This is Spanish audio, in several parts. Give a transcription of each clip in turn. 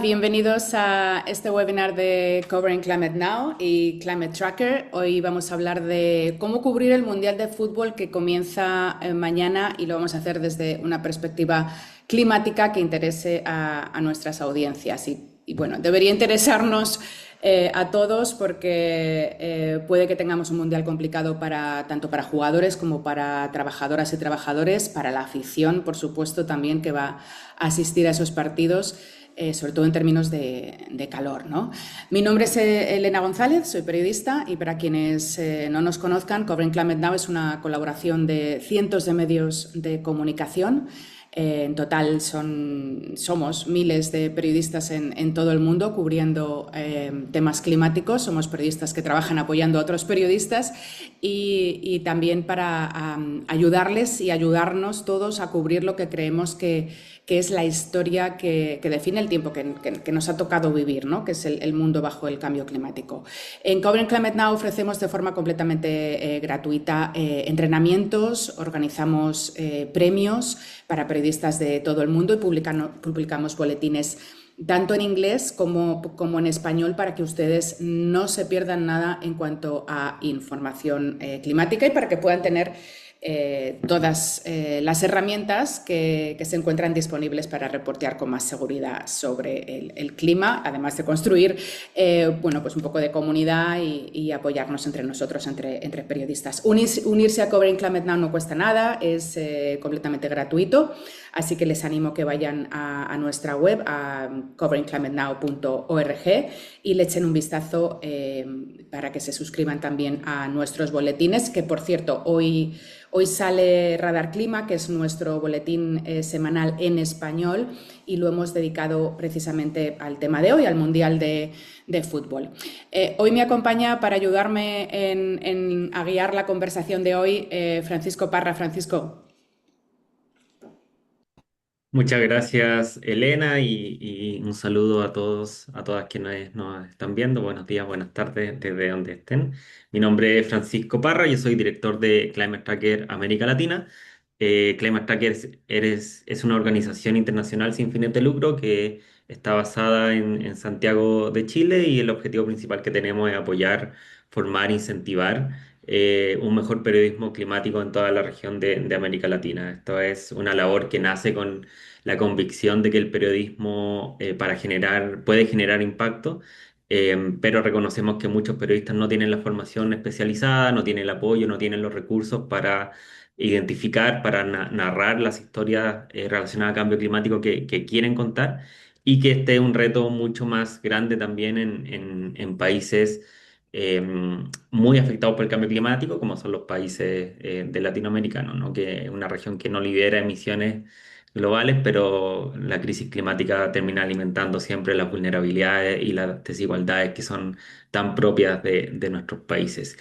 Bienvenidos a este webinar de Covering Climate Now y Climate Tracker. Hoy vamos a hablar de cómo cubrir el Mundial de Fútbol que comienza mañana y lo vamos a hacer desde una perspectiva climática que interese a nuestras audiencias. Y bueno, debería interesarnos a todos porque puede que tengamos un mundial complicado tanto para jugadores como para trabajadoras y trabajadores, para la afición, por supuesto, también que va a asistir a esos partidos. Sobre todo en términos de calor, ¿no? Mi nombre es Elena González, soy periodista y para quienes no nos conozcan, Covering Climate Now es una colaboración de cientos de medios de comunicación. En total somos miles de periodistas en todo el mundo cubriendo temas climáticos. Somos periodistas que trabajan apoyando a otros periodistas y también para ayudarles y ayudarnos todos a cubrir lo que creemos que es la historia que define el tiempo que nos ha tocado vivir, ¿no? Que es el mundo bajo el cambio climático. En Covering Climate Now ofrecemos de forma completamente gratuita entrenamientos, organizamos premios para periodistas de todo el mundo y publicamos boletines tanto en inglés como en español para que ustedes no se pierdan nada en cuanto a información climática y para que puedan tener todas las herramientas que se encuentran disponibles para reportear con más seguridad sobre el clima, además de construir bueno, pues un poco de comunidad y apoyarnos entre nosotros, entre periodistas. Unirse a Covering Climate Now no cuesta nada, es completamente gratuito, así que les animo que vayan a nuestra web, a coveringclimatenow.org y le echen un vistazo para que se suscriban también a nuestros boletines, que por cierto, hoy sale Radar Clima, que es nuestro boletín semanal en español y lo hemos dedicado precisamente al tema de hoy, al Mundial de Fútbol. Hoy me acompaña para ayudarme a guiar la conversación de hoy Francisco Parra. Francisco. Muchas gracias, Elena, y un saludo a todos, a todas quienes nos están viendo. Buenos días, buenas tardes, desde donde estén. Mi nombre es Francisco Parra, yo soy director de Climate Tracker América Latina. Climate Tracker es una organización internacional sin fines de lucro que está basada en Santiago de Chile y el objetivo principal que tenemos es apoyar, formar, incentivar un mejor periodismo climático en toda la región de América Latina. Esto es una labor que nace con la convicción de que el periodismo puede generar impacto, pero reconocemos que muchos periodistas no tienen la formación especializada, no tienen el apoyo, no tienen los recursos para identificar, para narrar las historias relacionadas al cambio climático que quieren contar y que este es un reto mucho más grande también en países muy afectados por el cambio climático, como son los países de latinoamericanos, ¿no? Que es una región que no lidera emisiones globales, pero la crisis climática termina alimentando siempre las vulnerabilidades y las desigualdades que son tan propias de nuestros países.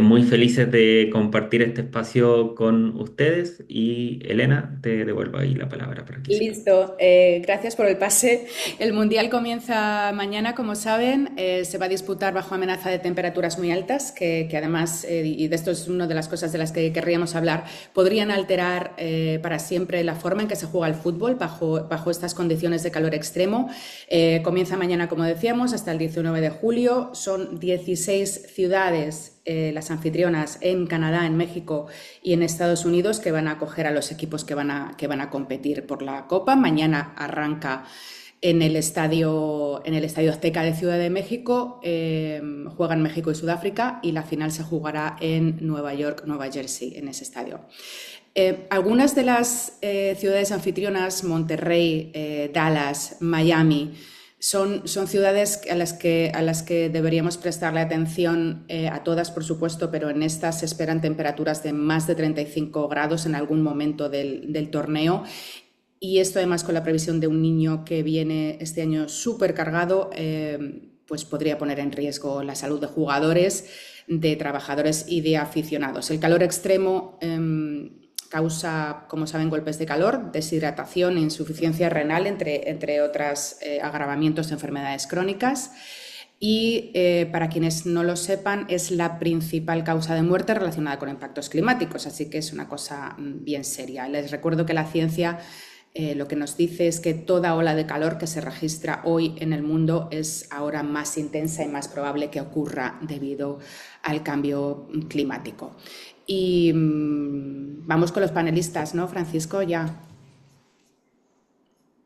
Muy felices de compartir este espacio con ustedes y Elena, te devuelvo ahí la palabra para que sigas. Listo, gracias por el pase. El Mundial comienza mañana, como saben, se va a disputar bajo amenaza de temperaturas muy altas, que además, y de esto es una de las cosas de las que querríamos hablar, podrían alterar para siempre la forma en que se juega el fútbol bajo estas condiciones de calor extremo. Comienza mañana, como decíamos, hasta el 19 de julio. Son 16 ciudades las anfitrionas en Canadá, en México y en Estados Unidos que van a acoger a los equipos que van a competir por la Copa. Mañana arranca en el estadio Azteca de Ciudad de México, juegan México y Sudáfrica y la final se jugará en Nueva York, Nueva Jersey, en ese estadio. Algunas de las ciudades anfitrionas, Monterrey, Dallas, Miami, son ciudades a las que deberíamos prestarle atención, a todas por supuesto, pero en estas se esperan temperaturas de más de 35 grados en algún momento del torneo. Y esto además con la previsión de un niño que viene este año súper cargado, pues podría poner en riesgo la salud de jugadores, de trabajadores y de aficionados. El calor extremo causa, como saben, golpes de calor, deshidratación e insuficiencia renal, entre otros agravamientos de enfermedades crónicas. Y para quienes no lo sepan, es la principal causa de muerte relacionada con impactos climáticos, así que es una cosa bien seria. Les recuerdo que la ciencia lo que nos dice es que toda ola de calor que se registra hoy en el mundo es ahora más intensa y más probable que ocurra debido al cambio climático. Y vamos con los panelistas, ¿no, Francisco? Ya.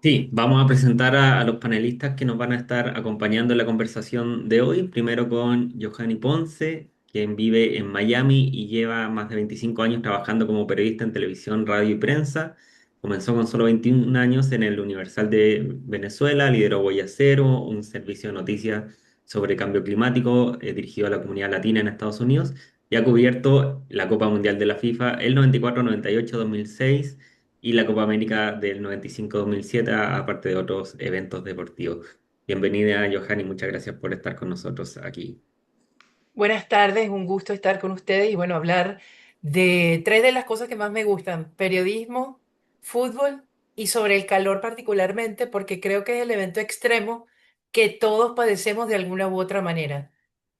Sí, vamos a presentar a los panelistas que nos van a estar acompañando en la conversación de hoy. Primero con Johanny Ponce, quien vive en Miami y lleva más de 25 años trabajando como periodista en televisión, radio y prensa. Comenzó con solo 21 años en el Universal de Venezuela, lideró Boya Cero, un servicio de noticias sobre cambio climático dirigido a la comunidad latina en Estados Unidos, y ha cubierto la Copa Mundial de la FIFA el 94, 98, 2006 y la Copa América del 95-2007, aparte de otros eventos deportivos. Bienvenida, Johanny, muchas gracias por estar con nosotros aquí. Buenas tardes, un gusto estar con ustedes y bueno, hablar de tres de las cosas que más me gustan, periodismo, fútbol y sobre el calor particularmente, porque creo que es el evento extremo que todos padecemos de alguna u otra manera.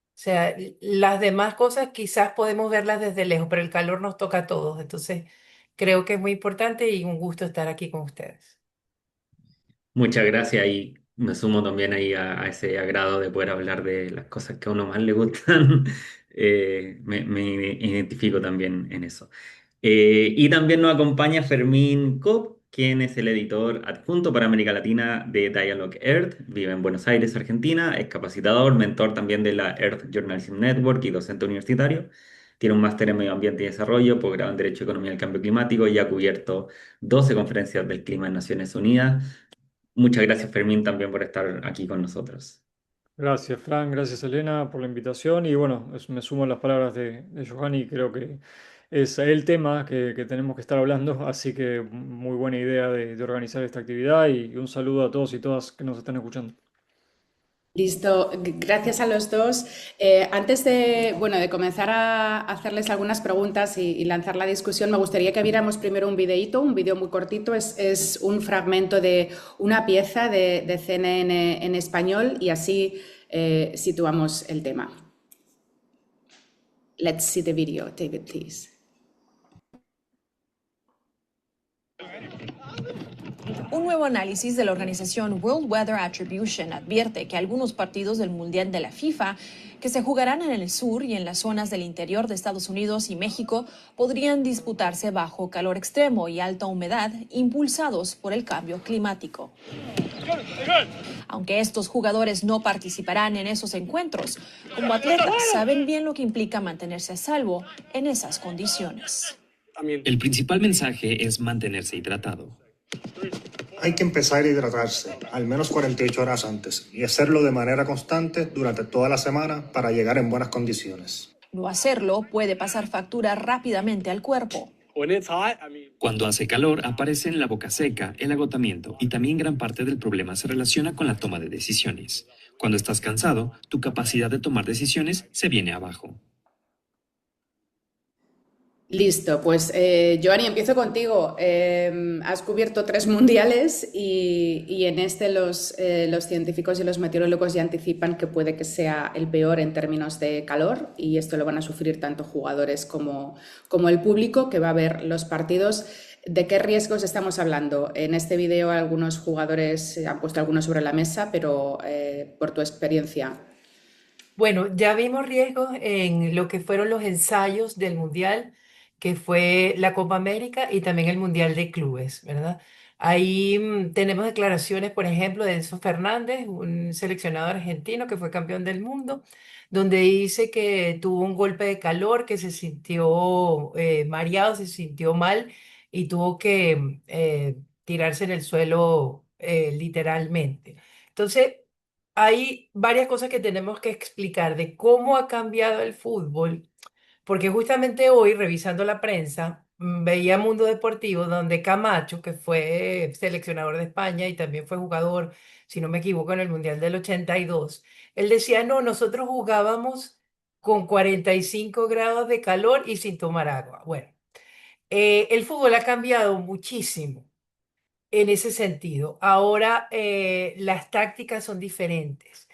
O sea, las demás cosas quizás podemos verlas desde lejos, pero el calor nos toca a todos. Entonces, creo que es muy importante y un gusto estar aquí con ustedes. Muchas gracias y me sumo también ahí a ese agrado de poder hablar de las cosas que a uno más le gustan. Me identifico también en eso. Y también nos acompaña Fermín Cobb, quien es el editor adjunto para América Latina de Dialogue Earth. Vive en Buenos Aires, Argentina. Es capacitador, mentor también de la Earth Journalism Network y docente universitario. Tiene un máster en Medio Ambiente y Desarrollo, posgrado en Derecho, Economía y el Cambio Climático y ha cubierto 12 conferencias del clima en Naciones Unidas. Muchas gracias, Fermín, también por estar aquí con nosotros. Gracias, Fran, gracias, Elena, por la invitación. Y bueno, me sumo a las palabras de Johanny. Creo que es el tema que tenemos que estar hablando, así que muy buena idea de organizar esta actividad y un saludo a todos y todas que nos están escuchando. Listo, gracias a los dos. Antes de, bueno, de comenzar a hacerles algunas preguntas y lanzar la discusión, me gustaría que viéramos primero un videíto, un video muy cortito. Es un fragmento de una pieza de CNN en español y así situamos el tema. Let's see the video, David, please. Un nuevo análisis de la organización World Weather Attribution advierte que algunos partidos del Mundial de la FIFA que se jugarán en el sur y en las zonas del interior de Estados Unidos y México podrían disputarse bajo calor extremo y alta humedad impulsados por el cambio climático. Aunque estos jugadores no participarán en esos encuentros, como atletas saben bien lo que implica mantenerse a salvo en esas condiciones. El principal mensaje es mantenerse hidratado. Hay que empezar a hidratarse, al menos 48 horas antes, y hacerlo de manera constante durante toda la semana para llegar en buenas condiciones. No hacerlo puede pasar factura rápidamente al cuerpo. Cuando hace calor, aparecen la boca seca, el agotamiento y también gran parte del problema se relaciona con la toma de decisiones. Cuando estás cansado, tu capacidad de tomar decisiones se viene abajo. Listo, pues Joanny, empiezo contigo. Has cubierto 3 mundiales y en este los científicos y los meteorólogos ya anticipan que puede que sea el peor en términos de calor y esto lo van a sufrir tanto jugadores como el público que va a ver los partidos. ¿De qué riesgos estamos hablando? En este video algunos jugadores han puesto algunos sobre la mesa, pero por tu experiencia. Bueno, ya vimos riesgos en lo que fueron los ensayos del Mundial, que fue la Copa América y también el Mundial de Clubes, ¿verdad? Ahí tenemos declaraciones, por ejemplo, de Enzo Fernández, un seleccionador argentino que fue campeón del mundo, donde dice que tuvo un golpe de calor, que se sintió mareado, se sintió mal y tuvo que tirarse en el suelo literalmente. Entonces, hay varias cosas que tenemos que explicar de cómo ha cambiado el fútbol, porque justamente hoy, revisando la prensa, veía Mundo Deportivo, donde Camacho, que fue seleccionador de España y también fue jugador, si no me equivoco, en el Mundial del 82, él decía, no, nosotros jugábamos con 45 grados de calor y sin tomar agua. Bueno, el fútbol ha cambiado muchísimo en ese sentido. Ahora las tácticas son diferentes.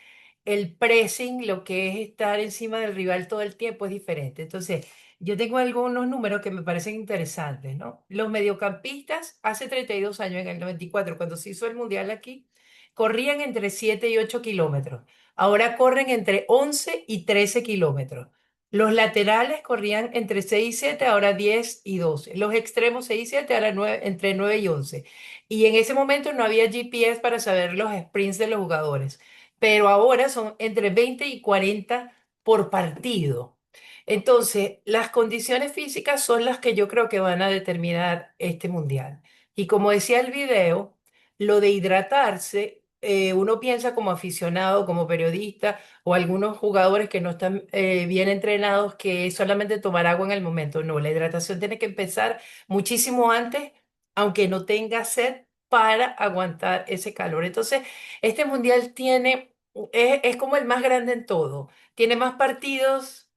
El pressing, lo que es estar encima del rival todo el tiempo, es diferente. Entonces, yo tengo algunos números que me parecen interesantes, ¿no? Los mediocampistas hace 32 años, en el 94, cuando se hizo el Mundial aquí, corrían entre 7 y 8 kilómetros. Ahora corren entre 11 y 13 kilómetros. Los laterales corrían entre 6 y 7, ahora 10 y 12. Los extremos 6 y 7, ahora entre 9 y 11. Y en ese momento no había GPS para saber los sprints de los jugadores, pero ahora son entre 20 y 40 por partido. Entonces, las condiciones físicas son las que yo creo que van a determinar este mundial. Y como decía el video, lo de hidratarse, uno piensa como aficionado, como periodista o algunos jugadores que no están bien entrenados que es solamente tomar agua en el momento. No, la hidratación tiene que empezar muchísimo antes, aunque no tenga sed, para aguantar ese calor. Entonces, este mundial es como el más grande en todo. Tiene más partidos,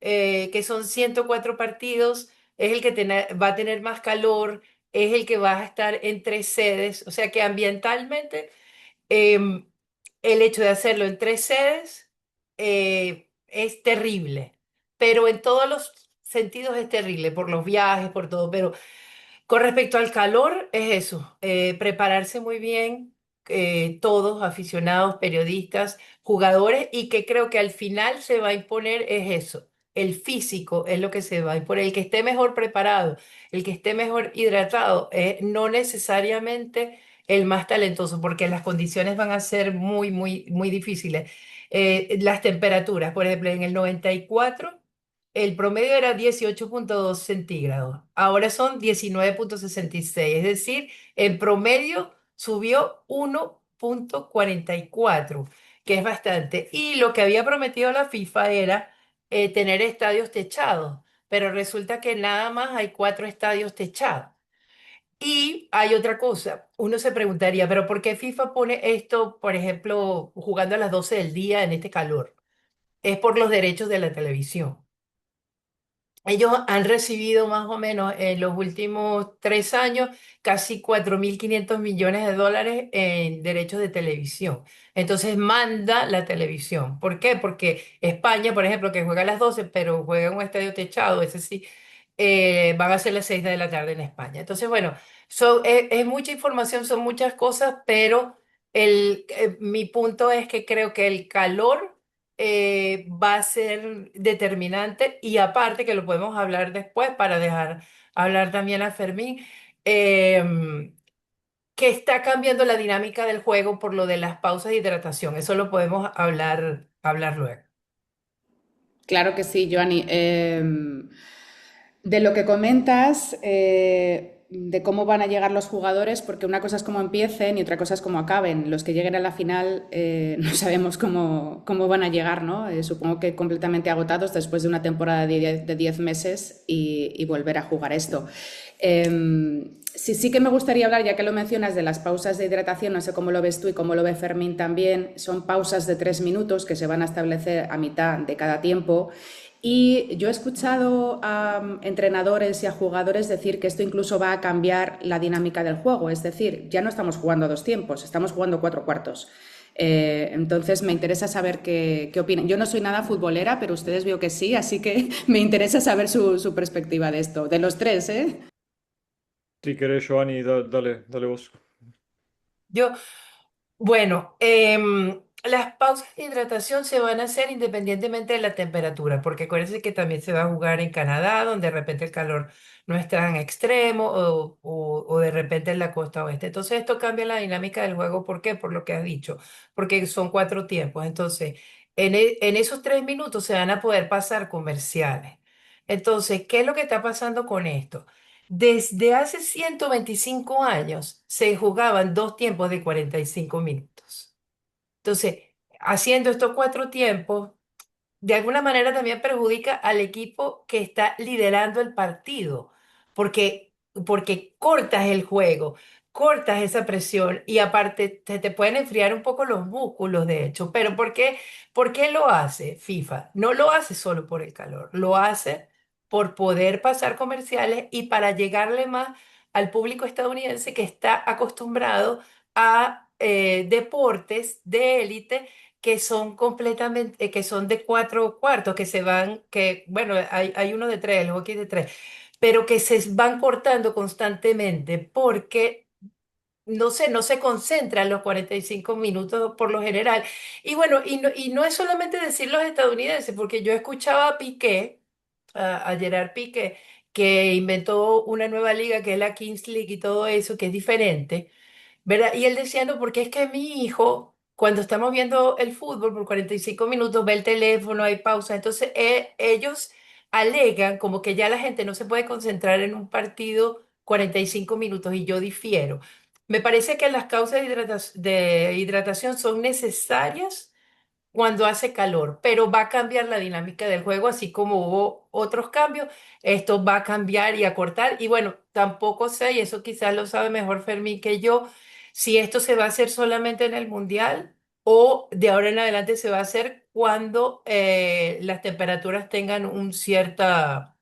que son 104 partidos, es el que va a tener más calor, es el que va a estar en tres sedes, o sea que ambientalmente em, el hecho de hacerlo en tres sedes es terrible, pero en todos los sentidos es terrible, por los viajes, por todo, pero con respecto al calor, es eso, prepararse muy bien, todos, aficionados, periodistas, jugadores, y que creo que al final se va a imponer es eso, el físico es lo que se va a imponer, el que esté mejor preparado, el que esté mejor hidratado, no necesariamente el más talentoso, porque las condiciones van a ser muy, muy, muy difíciles. Las temperaturas, por ejemplo, en el 94 el promedio era 18,2 centígrados, ahora son 19,66, es decir, en promedio subió 1,44, que es bastante. Y lo que había prometido la FIFA era tener estadios techados, pero resulta que nada más hay 4 estadios techados. Y hay otra cosa, uno se preguntaría, pero ¿por qué FIFA pone esto, por ejemplo, jugando a las 12 del día en este calor? Es por los derechos de la televisión. Ellos han recibido más o menos en los últimos 3 años casi 4.500 millones de dólares en derechos de televisión. Entonces manda la televisión. ¿Por qué? Porque España, por ejemplo, que juega a las 12 pero juega en un estadio techado, ese sí, van a ser las 6 de la tarde en España. Entonces, bueno, es mucha información, son muchas cosas, pero mi punto es que creo que el calor va a ser determinante y aparte que lo podemos hablar después para dejar hablar también a Fermín, que está cambiando la dinámica del juego por lo de las pausas de hidratación. Eso lo podemos hablar luego. Claro que sí, Joanny. De lo que comentas, de cómo van a llegar los jugadores, porque una cosa es cómo empiecen y otra cosa es cómo acaben. Los que lleguen a la final no sabemos cómo van a llegar, ¿no? Supongo que completamente agotados después de una temporada de 10 meses y volver a jugar esto. Sí que me gustaría hablar, ya que lo mencionas, de las pausas de hidratación, no sé cómo lo ves tú y cómo lo ve Fermín también, son pausas de 3 minutos que se van a establecer a mitad de cada tiempo. Y yo he escuchado a entrenadores y a jugadores decir que esto incluso va a cambiar la dinámica del juego, es decir, ya no estamos jugando a 2 tiempos, estamos jugando 4 cuartos. Entonces me interesa saber qué opinan. Yo no soy nada futbolera, pero ustedes veo que sí, así que me interesa saber su perspectiva de esto, de los tres, ¿eh? Si querés, Giovanni, dale, dale vos. Yo, Bueno, las pausas de hidratación se van a hacer independientemente de la temperatura, porque acuérdense que también se va a jugar en Canadá, donde de repente el calor no es tan extremo o de repente en la costa oeste. Entonces esto cambia la dinámica del juego. ¿Por qué? Por lo que has dicho, porque son 4 tiempos. Entonces, en esos 3 minutos se van a poder pasar comerciales. Entonces, ¿qué es lo que está pasando con esto? Desde hace 125 años se jugaban 2 tiempos de 45 minutos. Entonces, haciendo estos 4 tiempos, de alguna manera también perjudica al equipo que está liderando el partido, porque cortas el juego, cortas esa presión y aparte te pueden enfriar un poco los músculos, de hecho. Pero ¿por qué lo hace FIFA? No lo hace solo por el calor, lo hace por poder pasar comerciales y para llegarle más al público estadounidense que está acostumbrado a deportes de élite que son completamente, que son de 4 cuartos, que se van, que, bueno, hay uno de tres, el hockey de tres, pero que se van cortando constantemente porque no sé, no se concentran los 45 minutos por lo general. Y bueno, y no es solamente decir los estadounidenses, porque yo escuchaba a Piqué, a Gerard Piqué, que inventó una nueva liga que es la Kings League y todo eso, que es diferente. ¿Verdad? Y él decía, no, porque es que mi hijo, cuando estamos viendo el fútbol por 45 minutos, ve el teléfono, hay pausa. Entonces, ellos alegan como que ya la gente no se puede concentrar en un partido 45 minutos y yo difiero. Me parece que las causas de hidratación son necesarias cuando hace calor, pero va a cambiar la dinámica del juego, así como hubo otros cambios, esto va a cambiar y a cortar. Y bueno, tampoco sé, y eso quizás lo sabe mejor Fermín que yo, si esto se va a hacer solamente en el Mundial o de ahora en adelante se va a hacer cuando las temperaturas tengan o sea,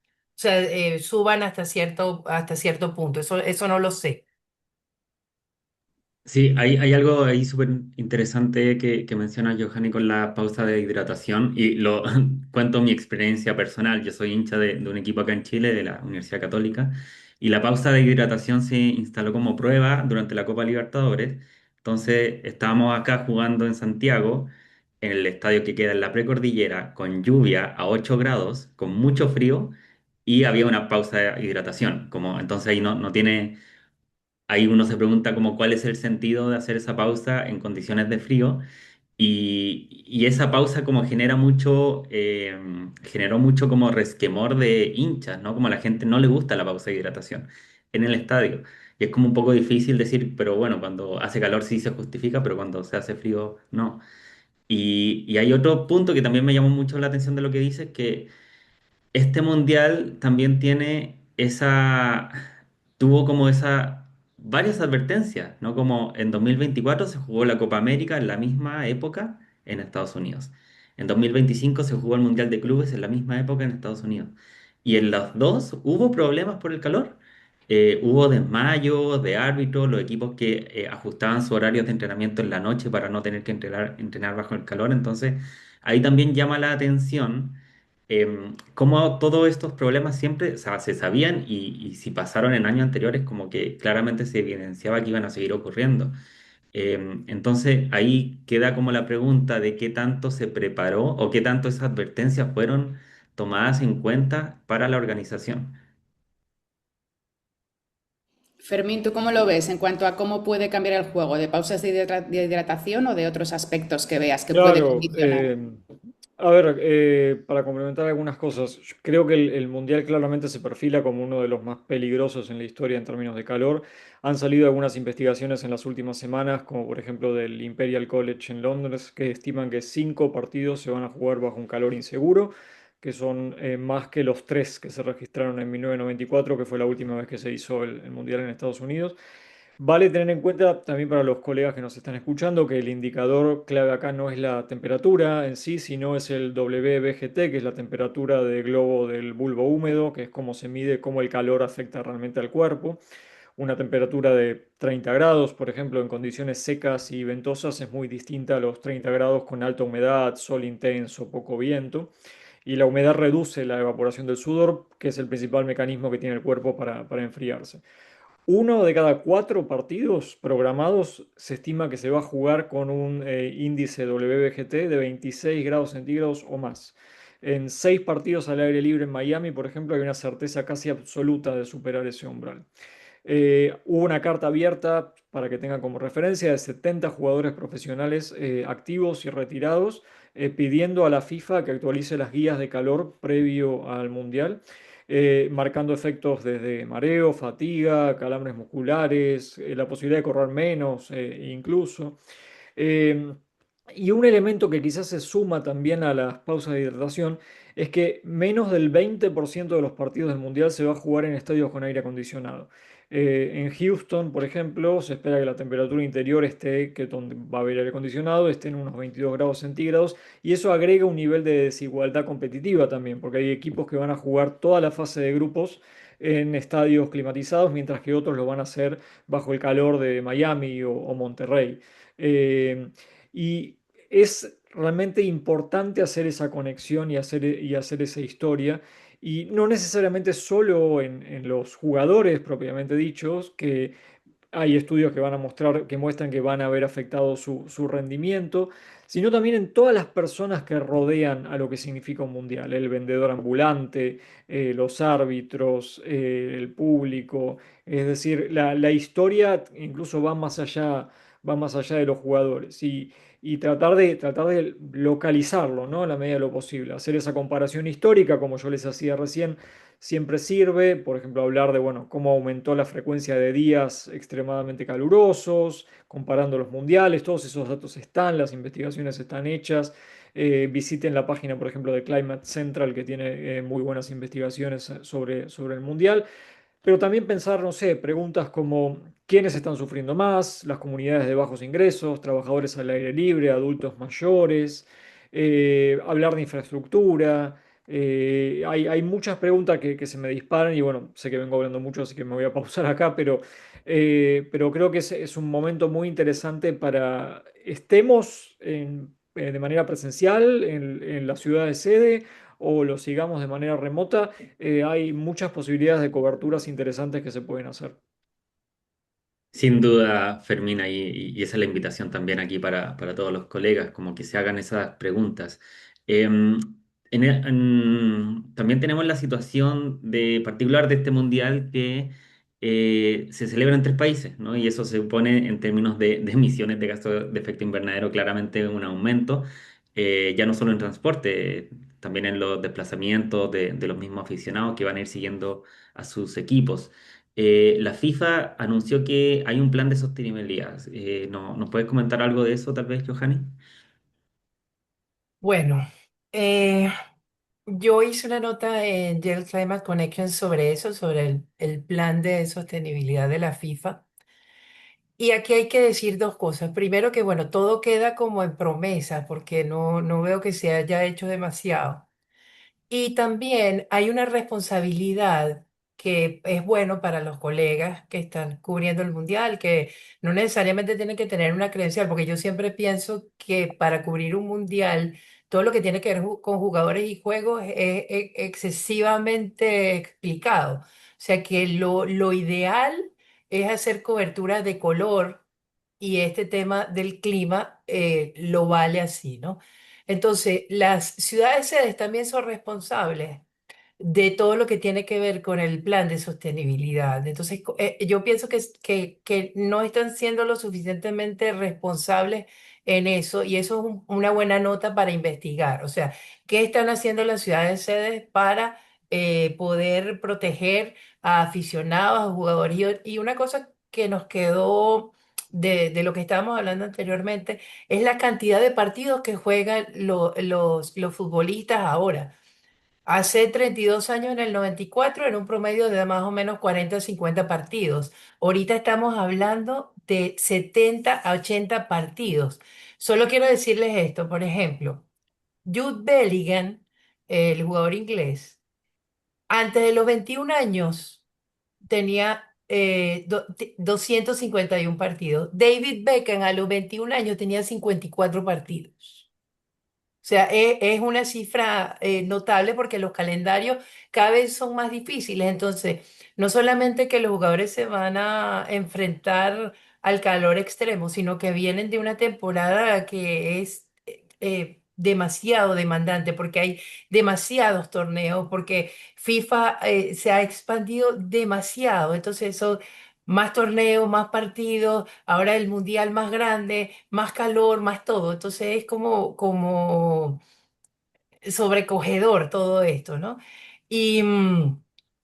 suban hasta cierto punto. Eso no lo sé. Sí, hay algo ahí súper interesante que menciona Johanny con la pausa de hidratación y lo cuento mi experiencia personal. Yo soy hincha de un equipo acá en Chile, de la Universidad Católica, y la pausa de hidratación se instaló como prueba durante la Copa Libertadores. Entonces estábamos acá jugando en Santiago, en el estadio que queda en la precordillera, con lluvia a 8 grados, con mucho frío, y había una pausa de hidratación. Como, entonces ahí no tiene ahí uno se pregunta como cuál es el sentido de hacer esa pausa en condiciones de frío y esa pausa como genera mucho, generó mucho como resquemor de hinchas, ¿no? Como a la gente no le gusta la pausa de hidratación en el estadio. Y es como un poco difícil decir, pero bueno, cuando hace calor sí se justifica, pero cuando se hace frío no. Y hay otro punto que también me llamó mucho la atención de lo que dices, que este mundial también tiene tuvo como varias advertencias, ¿no? Como en 2024 se jugó la Copa América en la misma época en Estados Unidos. En 2025 se jugó el Mundial de Clubes en la misma época en Estados Unidos. Y en los dos hubo problemas por el calor. Hubo desmayos de árbitros, los equipos que ajustaban sus horarios de entrenamiento en la noche para no tener que entrenar bajo el calor. Entonces, ahí también llama la atención cómo todos estos problemas siempre, o sea, se sabían y si pasaron en años anteriores, como que claramente se evidenciaba que iban a seguir ocurriendo. Entonces ahí queda como la pregunta de qué tanto se preparó o qué tanto esas advertencias fueron tomadas en cuenta para la organización. Fermín, ¿tú cómo lo ves en cuanto a cómo puede cambiar el juego? ¿De pausas de hidratación o de otros aspectos que veas que puede Claro, condicionar? a ver, para complementar algunas cosas, yo creo que el Mundial claramente se perfila como uno de los más peligrosos en la historia en términos de calor. Han salido algunas investigaciones en las últimas semanas, como por ejemplo del Imperial College en Londres, que estiman que 5 partidos se van a jugar bajo un calor inseguro, que son más que los 3 que se registraron en 1994, que fue la última vez que se hizo el Mundial en Estados Unidos. Vale tener en cuenta también para los colegas que nos están escuchando que el indicador clave acá no es la temperatura en sí, sino es el WBGT, que es la temperatura del globo del bulbo húmedo, que es cómo se mide cómo el calor afecta realmente al cuerpo. Una temperatura de 30 grados, por ejemplo, en condiciones secas y ventosas es muy distinta a los 30 grados con alta humedad, sol intenso, poco viento. Y la humedad reduce la evaporación del sudor, que es el principal mecanismo que tiene el cuerpo para enfriarse. 1 de cada 4 partidos programados se estima que se va a jugar con un índice WBGT de 26 grados centígrados o más. En 6 partidos al aire libre en Miami, por ejemplo, hay una certeza casi absoluta de superar ese umbral. Hubo una carta abierta, para que tengan como referencia, de 70 jugadores profesionales activos y retirados, pidiendo a la FIFA que actualice las guías de calor previo al Mundial, marcando efectos desde mareo, fatiga, calambres musculares, la posibilidad de correr menos, incluso. Eh, y un elemento que quizás se suma también a las pausas de hidratación es que menos del 20% de los partidos del Mundial se va a jugar en estadios con aire acondicionado. En Houston, por ejemplo, se espera que la temperatura interior esté, que donde va a haber aire acondicionado, esté en unos 22 grados centígrados y eso agrega un nivel de desigualdad competitiva también, porque hay equipos que van a jugar toda la fase de grupos en estadios climatizados, mientras que otros lo van a hacer bajo el calor de Miami o Monterrey. Eh, y es realmente importante hacer esa conexión y hacer esa historia. Y no necesariamente solo en los jugadores propiamente dichos, que hay estudios que van a mostrar, que muestran que van a haber afectado su rendimiento, sino también en todas las personas que rodean a lo que significa un mundial, el vendedor ambulante, los árbitros, el público, es decir, la historia incluso va más allá de los jugadores y tratar de localizarlo, ¿no? A la medida de lo posible, hacer esa comparación histórica, como yo les hacía recién siempre sirve, por ejemplo, hablar de, bueno, cómo aumentó la frecuencia de días extremadamente calurosos, comparando los mundiales, todos esos datos están, las investigaciones están hechas. Visiten la página, por ejemplo, de Climate Central, que tiene muy buenas investigaciones sobre el mundial. Pero también pensar, no sé, preguntas como quiénes están sufriendo más, las comunidades de bajos ingresos, trabajadores al aire libre, adultos mayores, hablar de infraestructura. Hay muchas preguntas que se me disparan y bueno, sé que vengo hablando mucho, así que me voy a pausar acá, pero creo que es un momento muy interesante para estemos de manera presencial en la ciudad de sede o lo sigamos de manera remota. Hay muchas posibilidades de coberturas interesantes que se pueden hacer. Sin duda, Fermina, y esa es la invitación también aquí para todos los colegas, como que se hagan esas preguntas. También tenemos la situación de particular de este mundial que se celebra en tres países, ¿no? Y eso se pone en términos de emisiones de gases de efecto invernadero claramente un aumento, ya no solo en transporte, también en los desplazamientos de los mismos aficionados que van a ir siguiendo a sus equipos. La FIFA anunció que hay un plan de sostenibilidad. ¿No, nos puedes comentar algo de eso, tal vez, Johanny? Bueno, eh, yo hice una nota en Yale Climate Connection sobre eso, sobre el plan de sostenibilidad de la FIFA. Y aquí hay que decir dos cosas. Primero que, bueno, todo queda como en promesa, porque no veo que se haya hecho demasiado. Y también hay una responsabilidad que es bueno para los colegas que están cubriendo el mundial, que no necesariamente tienen que tener una credencial, porque yo siempre pienso que para cubrir un mundial, todo lo que tiene que ver con jugadores y juegos es excesivamente explicado. O sea que lo ideal es hacer cobertura de color y este tema del clima lo vale así, ¿no? Entonces, las ciudades sedes también son responsables de todo lo que tiene que ver con el plan de sostenibilidad. Entonces, yo pienso que no están siendo lo suficientemente responsables en eso y eso es una buena nota para investigar. O sea, ¿qué están haciendo las ciudades sedes para poder proteger a aficionados, a jugadores? Y una cosa que nos quedó de lo que estábamos hablando anteriormente es la cantidad de partidos que juegan los futbolistas ahora. Hace 32 años, en el 94 era un promedio de más o menos 40 a 50 partidos. Ahorita estamos hablando de 70 a 80 partidos. Solo quiero decirles esto, por ejemplo, Jude Bellingham, el jugador inglés, antes de los 21 años tenía 251 partidos. David Beckham a los 21 años tenía 54 partidos. O sea, es una cifra notable porque los calendarios cada vez son más difíciles. Entonces, no solamente que los jugadores se van a enfrentar al calor extremo, sino que vienen de una temporada que es demasiado demandante porque hay demasiados torneos, porque FIFA se ha expandido demasiado. Entonces, son más torneos, más partidos, ahora el mundial más grande, más calor, más todo. Entonces es como sobrecogedor todo esto, ¿no? Y,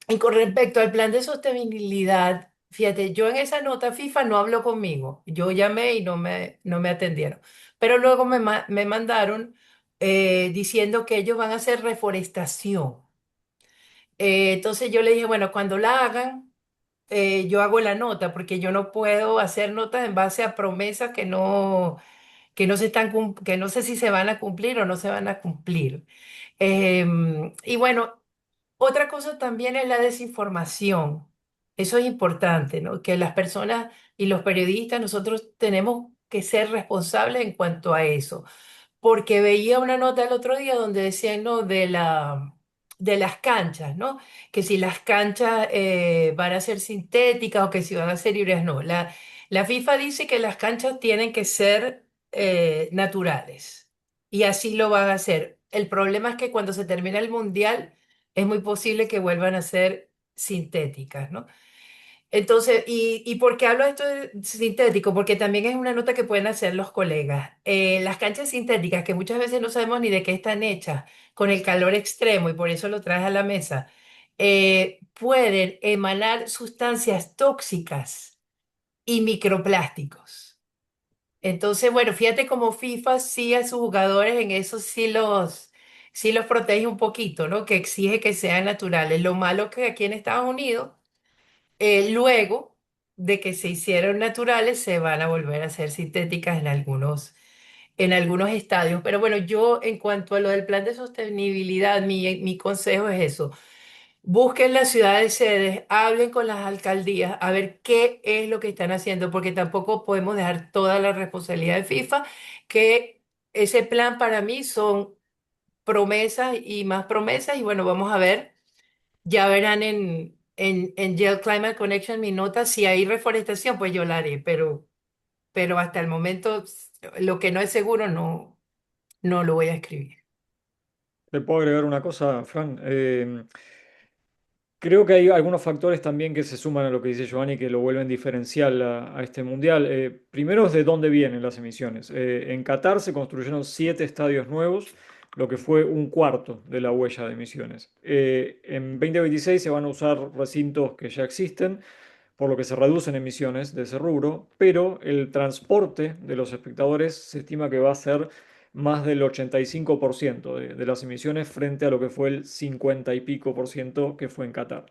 y con respecto al plan de sostenibilidad, fíjate, yo en esa nota FIFA no habló conmigo. Yo llamé y no me atendieron. Pero luego me mandaron diciendo que ellos van a hacer reforestación. Entonces yo le dije, bueno, cuando la hagan yo hago la nota, porque yo no puedo hacer notas en base a promesas que no sé si se van a cumplir o no se van a cumplir. Y bueno, otra cosa también es la desinformación. Eso es importante, ¿no? Que las personas y los periodistas, nosotros tenemos que ser responsables en cuanto a eso. porque veía una nota el otro día donde decían, ¿no? De las canchas, ¿no? Que si las canchas van a ser sintéticas o que si van a ser híbridas, no. La FIFA dice que las canchas tienen que ser naturales y así lo van a hacer. El problema es que cuando se termina el mundial es muy posible que vuelvan a ser sintéticas, ¿no? Entonces, ¿y por qué hablo de esto de sintético? Porque también es una nota que pueden hacer los colegas. Las canchas sintéticas, que muchas veces no sabemos ni de qué están hechas, con el calor extremo, y por eso lo traes a la mesa, pueden emanar sustancias tóxicas y microplásticos. Entonces, bueno, fíjate cómo FIFA sí a sus jugadores en eso sí los protege un poquito, ¿no? Que exige que sean naturales. Lo malo que aquí en Estados Unidos luego de que se hicieron naturales, se van a volver a hacer sintéticas en algunos estadios. Pero bueno, yo en cuanto a lo del plan de sostenibilidad, mi consejo es eso. Busquen las ciudades sedes, hablen con las alcaldías a ver qué es lo que están haciendo, porque tampoco podemos dejar toda la responsabilidad de FIFA, que ese plan para mí son promesas y más promesas, y bueno, vamos a ver. Ya verán en Gel Climate Connection mi nota. Si hay reforestación, pues yo la haré, pero hasta el momento lo que no es seguro no lo voy a escribir. ¿Te puedo agregar una cosa, Fran? Creo que hay algunos factores también que se suman a lo que dice Giovanni que lo vuelven diferencial a este mundial. Primero es de dónde vienen las emisiones. En Qatar se construyeron 7 estadios nuevos, lo que fue un cuarto de la huella de emisiones. En 2026 se van a usar recintos que ya existen, por lo que se reducen emisiones de ese rubro, pero el transporte de los espectadores se estima que va a ser más del 85% de las emisiones frente a lo que fue el 50 y pico por ciento que fue en Qatar.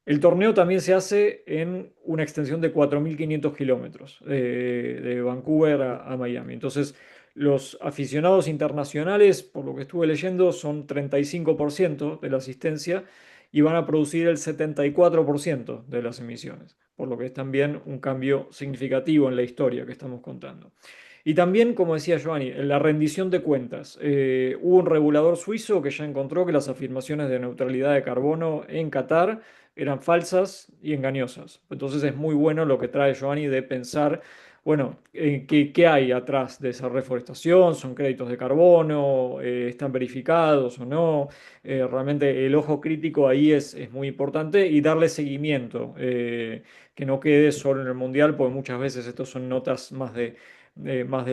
El torneo también se hace en una extensión de 4.500 kilómetros, de Vancouver a Miami. Entonces, los aficionados internacionales, por lo que estuve leyendo, son 35% de la asistencia y van a producir el 74% de las emisiones, por lo que es también un cambio significativo en la historia que estamos contando. Y también, como decía Giovanni, en la rendición de cuentas. Hubo un regulador suizo que ya encontró que las afirmaciones de neutralidad de carbono en Qatar eran falsas y engañosas. Entonces es muy bueno lo que trae Giovanni de pensar, bueno, ¿qué hay atrás de esa reforestación? ¿Son créditos de carbono? ¿Están verificados o no? Realmente el ojo crítico ahí es muy importante y darle seguimiento, que no quede solo en el mundial, porque muchas veces estos son notas más de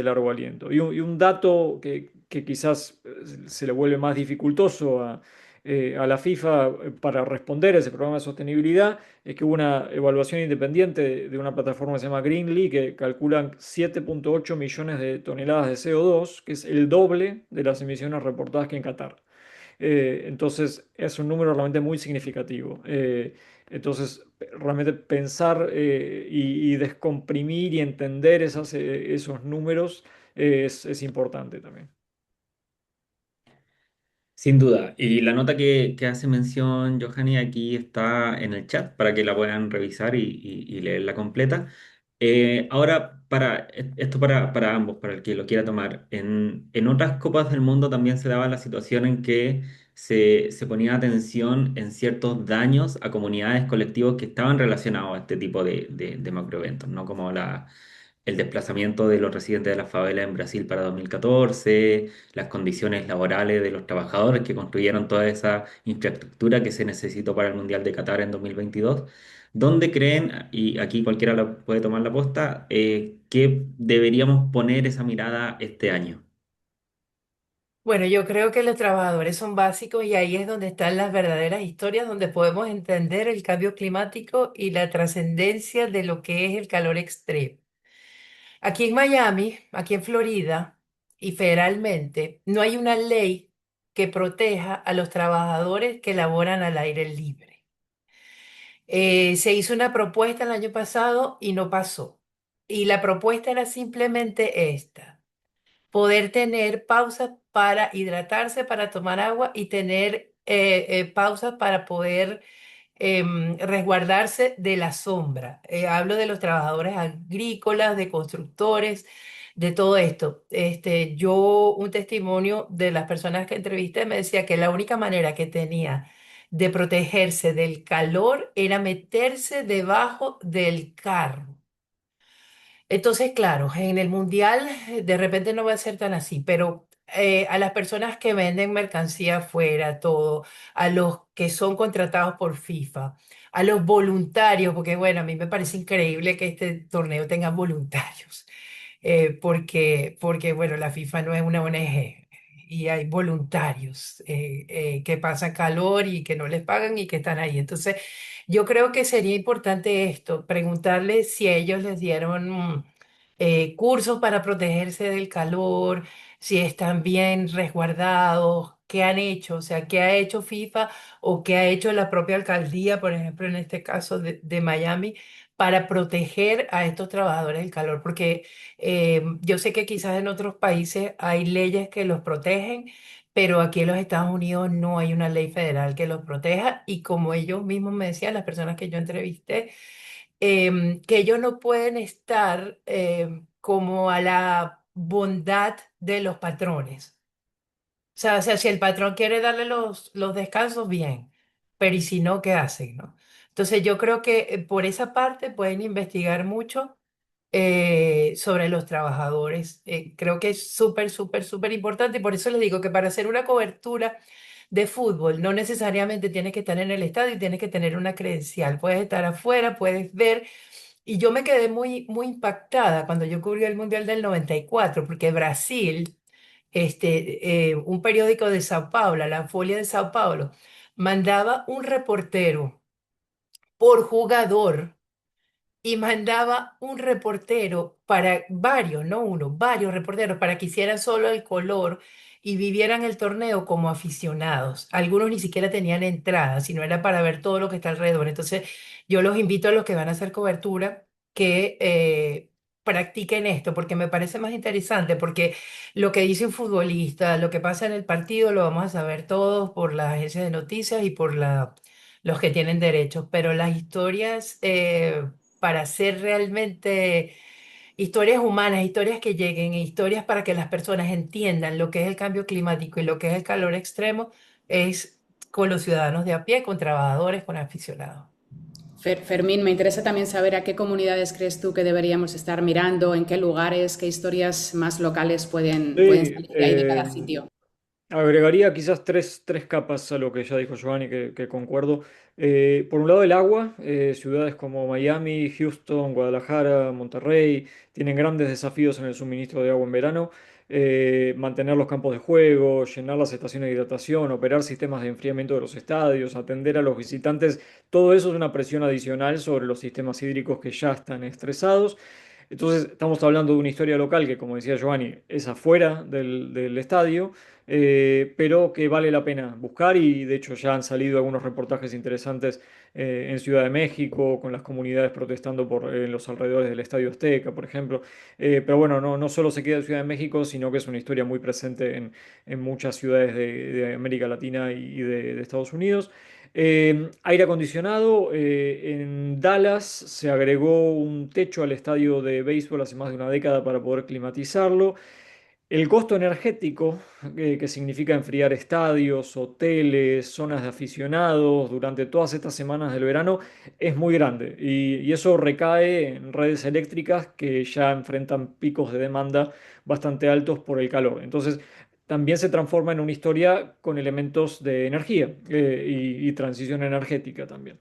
largo aliento. Y un dato que quizás se le vuelve más dificultoso a la FIFA para responder a ese programa de sostenibilidad es que hubo una evaluación independiente de una plataforma que se llama Greenly que calculan 7,8 millones de toneladas de CO2, que es el doble de las emisiones reportadas que en Qatar. Entonces es un número realmente muy significativo. Entonces, realmente pensar y descomprimir y entender esos números es importante también. Sin duda. Y la nota que hace mención Johanny aquí está en el chat para que la puedan revisar y leerla completa. Ahora, esto para ambos, para el que lo quiera tomar. En otras copas del mundo también se daba la situación en que se ponía atención en ciertos daños a comunidades, colectivos que estaban relacionados a este tipo de macroeventos, ¿no? Como el desplazamiento de los residentes de las favelas en Brasil para 2014, las condiciones laborales de los trabajadores que construyeron toda esa infraestructura que se necesitó para el Mundial de Qatar en 2022. ¿Dónde creen, y aquí cualquiera puede tomar la posta, que deberíamos poner esa mirada este año? Bueno, yo creo que los trabajadores son básicos y ahí es donde están las verdaderas historias, donde podemos entender el cambio climático y la trascendencia de lo que es el calor extremo. Aquí en Miami, aquí en Florida y federalmente, no hay una ley que proteja a los trabajadores que laboran al aire libre. Se hizo una propuesta el año pasado y no pasó. Y la propuesta era simplemente esta: poder tener pausas para hidratarse, para tomar agua y tener pausas para poder resguardarse de la sombra. Hablo de los trabajadores agrícolas, de constructores, de todo esto. Yo, un testimonio de las personas que entrevisté me decía que la única manera que tenía de protegerse del calor era meterse debajo del carro. Entonces, claro, en el mundial de repente no va a ser tan así, pero a las personas que venden mercancía afuera, todo, a los que son contratados por FIFA, a los voluntarios, porque bueno, a mí me parece increíble que este torneo tenga voluntarios, porque bueno, la FIFA no es una ONG y hay voluntarios que pasan calor y que no les pagan y que están ahí. Entonces, yo creo que sería importante esto, preguntarles si ellos les dieron cursos para protegerse del calor, si están bien resguardados, qué han hecho, o sea, qué ha hecho FIFA o qué ha hecho la propia alcaldía, por ejemplo, en este caso de Miami, para proteger a estos trabajadores del calor, porque yo sé que quizás en otros países hay leyes que los protegen. Pero aquí en los Estados Unidos no hay una ley federal que los proteja y como ellos mismos me decían, las personas que yo entrevisté, que ellos no pueden estar como a la bondad de los patrones. O sea, si el patrón quiere darle los descansos, bien, pero ¿y si no, qué hacen, no? Entonces yo creo que por esa parte pueden investigar mucho sobre los trabajadores. Creo que es súper, súper, súper importante y por eso les digo que para hacer una cobertura de fútbol no necesariamente tienes que estar en el estadio y tienes que tener una credencial. Puedes estar afuera, puedes ver. Y yo me quedé muy, muy impactada cuando yo cubrí el Mundial del 94 porque Brasil, un periódico de Sao Paulo, la Folia de Sao Paulo, mandaba un reportero por jugador y mandaba un reportero para varios, no uno, varios reporteros para que hicieran solo el color y vivieran el torneo como aficionados. Algunos ni siquiera tenían entrada, sino era para ver todo lo que está alrededor. Entonces, yo los invito a los que van a hacer cobertura que practiquen esto, porque me parece más interesante, porque lo que dice un futbolista, lo que pasa en el partido, lo vamos a saber todos por las agencias de noticias y por los que tienen derechos, pero las historias para hacer realmente historias humanas, historias que lleguen, historias para que las personas entiendan lo que es el cambio climático y lo que es el calor extremo, es con los ciudadanos de a pie, con trabajadores, con aficionados. Fermín, me interesa también saber a qué comunidades crees tú que deberíamos estar mirando, en qué lugares, qué historias más locales pueden Sí, salir de ahí de cada sitio. agregaría quizás tres capas a lo que ya dijo Giovanni, que concuerdo. Por un lado, el agua. Ciudades como Miami, Houston, Guadalajara, Monterrey tienen grandes desafíos en el suministro de agua en verano. Mantener los campos de juego, llenar las estaciones de hidratación, operar sistemas de enfriamiento de los estadios, atender a los visitantes. Todo eso es una presión adicional sobre los sistemas hídricos que ya están estresados. Entonces, estamos hablando de una historia local que, como decía Giovanni, es afuera del estadio, pero que vale la pena buscar y de hecho ya han salido algunos reportajes interesantes en Ciudad de México, con las comunidades protestando por los alrededores del Estadio Azteca, por ejemplo. Pero bueno, no solo se queda en Ciudad de México, sino que es una historia muy presente en muchas ciudades de América Latina y de Estados Unidos. Aire acondicionado. En Dallas se agregó un techo al estadio de béisbol hace más de una década para poder climatizarlo. El costo energético, que significa enfriar estadios, hoteles, zonas de aficionados durante todas estas semanas del verano, es muy grande y eso recae en redes eléctricas que ya enfrentan picos de demanda bastante altos por el calor. Entonces, también se transforma en una historia con elementos de energía y transición energética también.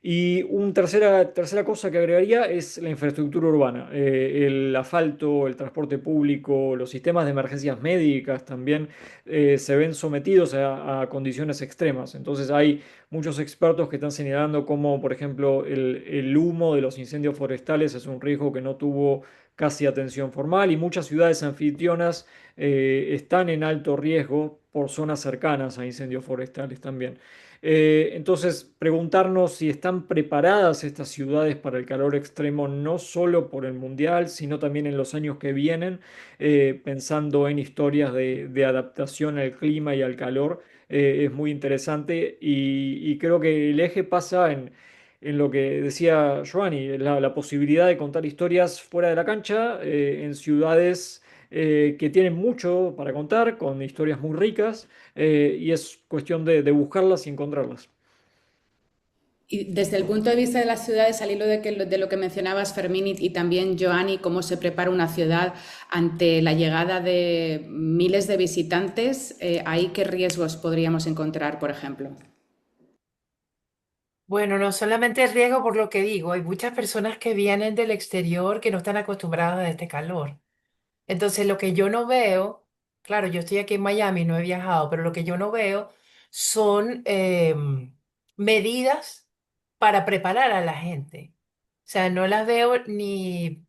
Y una tercera cosa que agregaría es la infraestructura urbana, el asfalto, el transporte público, los sistemas de emergencias médicas también se ven sometidos a condiciones extremas. Entonces hay muchos expertos que están señalando cómo, por ejemplo, el humo de los incendios forestales es un riesgo que no tuvo casi atención formal y muchas ciudades anfitrionas están en alto riesgo por zonas cercanas a incendios forestales también. Entonces, preguntarnos si están preparadas estas ciudades para el calor extremo, no solo por el mundial, sino también en los años que vienen, pensando en historias de adaptación al clima y al calor, es muy interesante y creo que el eje pasa en lo que decía Giovanni, la posibilidad de contar historias fuera de la cancha, en ciudades que tienen mucho para contar, con historias muy ricas, y es cuestión de buscarlas y encontrarlas. Y desde el punto de vista de las ciudades, al hilo de lo que mencionabas, Fermín, y también Joanny, cómo se prepara una ciudad ante la llegada de miles de visitantes, ¿ahí qué riesgos podríamos encontrar, por ejemplo? Bueno, no solamente el riesgo por lo que digo, hay muchas personas que vienen del exterior que no están acostumbradas a este calor. Entonces, lo que yo no veo, claro, yo estoy aquí en Miami, no he viajado, pero lo que yo no veo son medidas para preparar a la gente. O sea, no las veo ni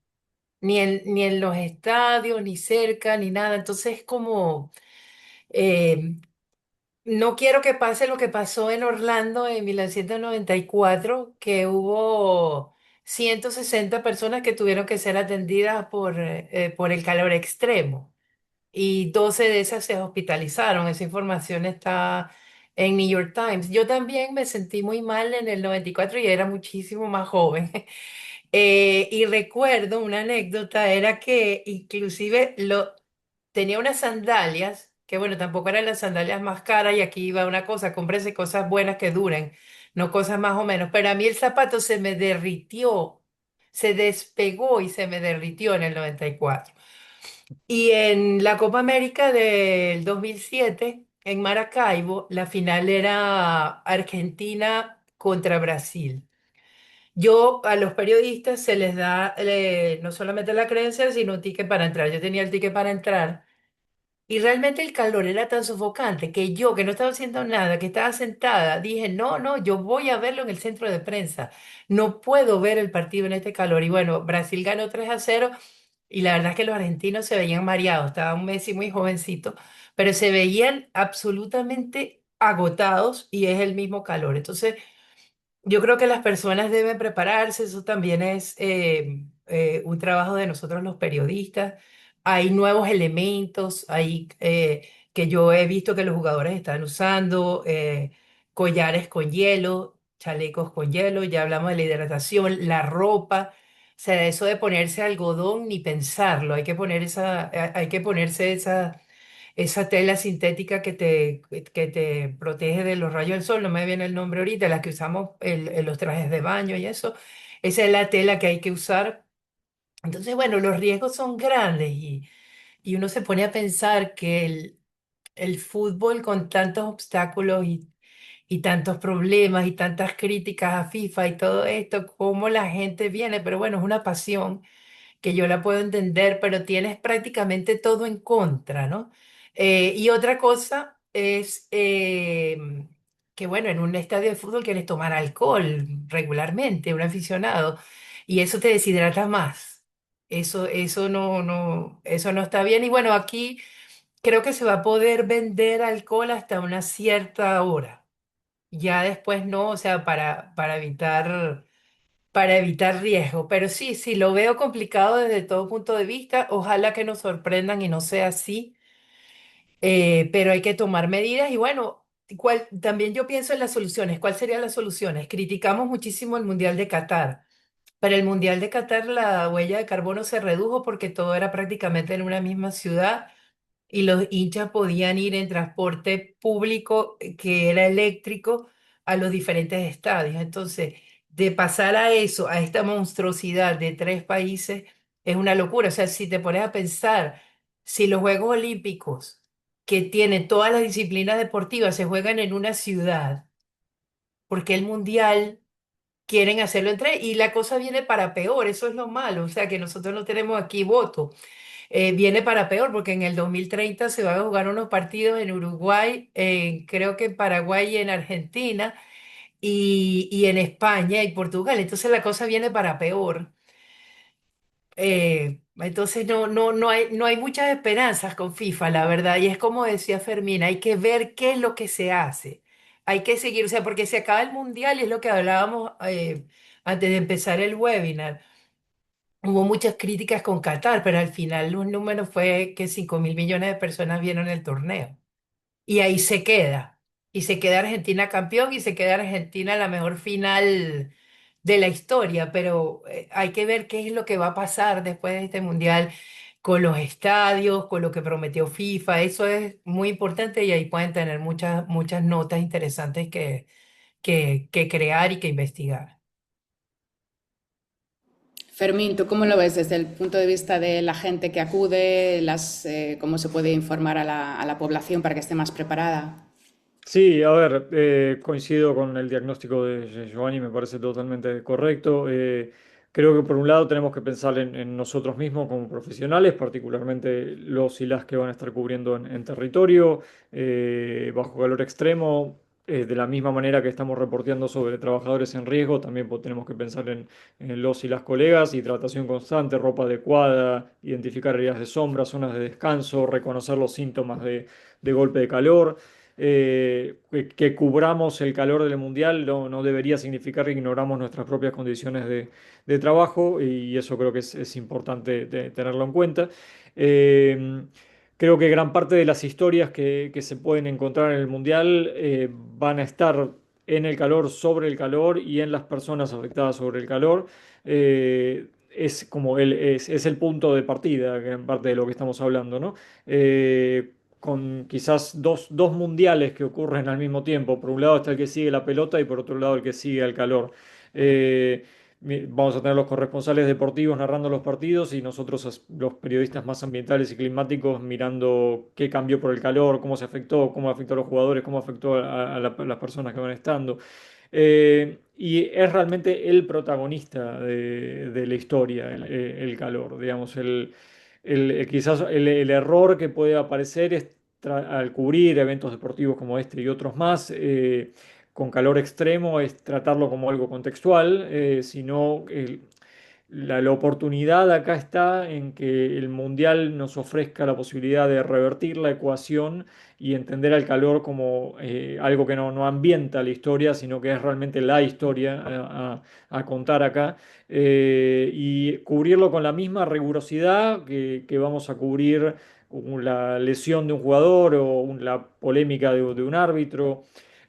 en los estadios, ni cerca, ni nada. Entonces, es como, eh, no quiero que pase lo que pasó en Orlando en 1994, que hubo 160 personas que tuvieron que ser atendidas por el calor extremo y 12 de esas se hospitalizaron. Esa información está en New York Times. Yo también me sentí muy mal en el 94 y era muchísimo más joven. Y recuerdo una anécdota, era que inclusive tenía unas sandalias, que bueno, tampoco eran las sandalias más caras y aquí iba una cosa, cómprese cosas buenas que duren, no cosas más o menos, pero a mí el zapato se me derritió, se despegó y se me derritió en el 94. Y en la Copa América del 2007, en Maracaibo, la final era Argentina contra Brasil. Yo a los periodistas se les da no solamente la credencial, sino un ticket para entrar. Yo tenía el ticket para entrar y realmente el calor era tan sofocante que yo, que no estaba haciendo nada, que estaba sentada, dije, no, no, yo voy a verlo en el centro de prensa. No puedo ver el partido en este calor. Y bueno, Brasil ganó 3-0 y la verdad es que los argentinos se veían mareados. Estaba un Messi muy jovencito, pero se veían absolutamente agotados y es el mismo calor. Entonces... Yo creo que las personas deben prepararse, eso también es un trabajo de nosotros los periodistas. Hay nuevos elementos, que yo he visto que los jugadores están usando, collares con hielo, chalecos con hielo, ya hablamos de la hidratación, la ropa, o sea, eso de ponerse algodón ni pensarlo, hay que ponerse esa tela sintética que te protege de los rayos del sol, no me viene el nombre ahorita, la que usamos en los trajes de baño y eso, esa es la tela que hay que usar. Entonces, bueno, los riesgos son grandes y uno se pone a pensar que el fútbol con tantos obstáculos y tantos problemas y tantas críticas a FIFA y todo esto, cómo la gente viene, pero bueno, es una pasión que yo la puedo entender, pero tienes prácticamente todo en contra, ¿no? Y otra cosa es que, bueno, en un estadio de fútbol quieres tomar alcohol regularmente, un aficionado, y eso te deshidrata más. Eso no está bien. Y bueno, aquí creo que se va a poder vender alcohol hasta una cierta hora. Ya después no, o sea, para evitar riesgo. Pero sí, sí, lo veo complicado desde todo punto de vista. Ojalá que nos sorprendan y no sea así, pero hay que tomar medidas y bueno, también yo pienso en las soluciones. ¿Cuáles serían las soluciones? Criticamos muchísimo el Mundial de Qatar. Para el Mundial de Qatar la huella de carbono se redujo porque todo era prácticamente en una misma ciudad y los hinchas podían ir en transporte público que era eléctrico a los diferentes estadios. Entonces, de pasar a eso, a esta monstruosidad de tres países, es una locura. O sea, si te pones a pensar, si los Juegos Olímpicos, que tienen todas las disciplinas deportivas, se juegan en una ciudad, porque el Mundial quieren hacerlo entre, y la cosa viene para peor, eso es lo malo, o sea que nosotros no tenemos aquí voto. Viene para peor porque en el 2030 se van a jugar unos partidos en Uruguay, creo que en Paraguay y en Argentina y en España y Portugal. Entonces la cosa viene para peor. Entonces no hay muchas esperanzas con FIFA, la verdad. Y es como decía Fermín, hay que ver qué es lo que se hace. Hay que seguir, o sea, porque se acaba el mundial y es lo que hablábamos antes de empezar el webinar. Hubo muchas críticas con Qatar, pero al final los números fue que 5.000 millones de personas vieron el torneo. Y ahí se queda. Y se queda Argentina campeón y se queda Argentina la mejor final de la historia, pero hay que ver qué es lo que va a pasar después de este mundial con los estadios, con lo que prometió FIFA. Eso es muy importante y ahí pueden tener muchas notas interesantes que crear y que investigar. Fermín, ¿tú cómo lo ves desde el punto de vista de la gente que acude, cómo se puede informar a la población para que esté más preparada? Sí, a ver, coincido con el diagnóstico de Giovanni, me parece totalmente correcto. Creo que por un lado tenemos que pensar en nosotros mismos como profesionales, particularmente los y las que van a estar cubriendo en territorio, bajo calor extremo. De la misma manera que estamos reporteando sobre trabajadores en riesgo, también tenemos que pensar en los y las colegas, hidratación constante, ropa adecuada, identificar áreas de sombra, zonas de descanso, reconocer los síntomas de golpe de calor. Que cubramos el calor del mundial no debería significar que ignoramos nuestras propias condiciones de trabajo y eso creo que es importante tenerlo en cuenta. Eh, Creo que gran parte de las historias que se pueden encontrar en el mundial van a estar en el calor, sobre el calor y en las personas afectadas sobre el calor. Es como es el punto de partida, gran parte de lo que estamos hablando, ¿no? Con quizás dos mundiales que ocurren al mismo tiempo. Por un lado está el que sigue la pelota y por otro lado el que sigue el calor. Eh, Vamos a tener los corresponsales deportivos narrando los partidos y nosotros, los periodistas más ambientales y climáticos, mirando qué cambió por el calor, cómo se afectó, cómo afectó a los jugadores, cómo afectó a las personas que van estando. Y es realmente el protagonista de la historia, el calor, digamos, quizás el error que puede aparecer es al cubrir eventos deportivos como este y otros más, con calor extremo, es tratarlo como algo contextual, sino la oportunidad acá está en que el mundial nos ofrezca la posibilidad de revertir la ecuación y entender al calor como algo que no ambienta la historia, sino que es realmente la historia a contar acá, y cubrirlo con la misma rigurosidad que vamos a cubrir la lesión de un jugador o la polémica de un árbitro.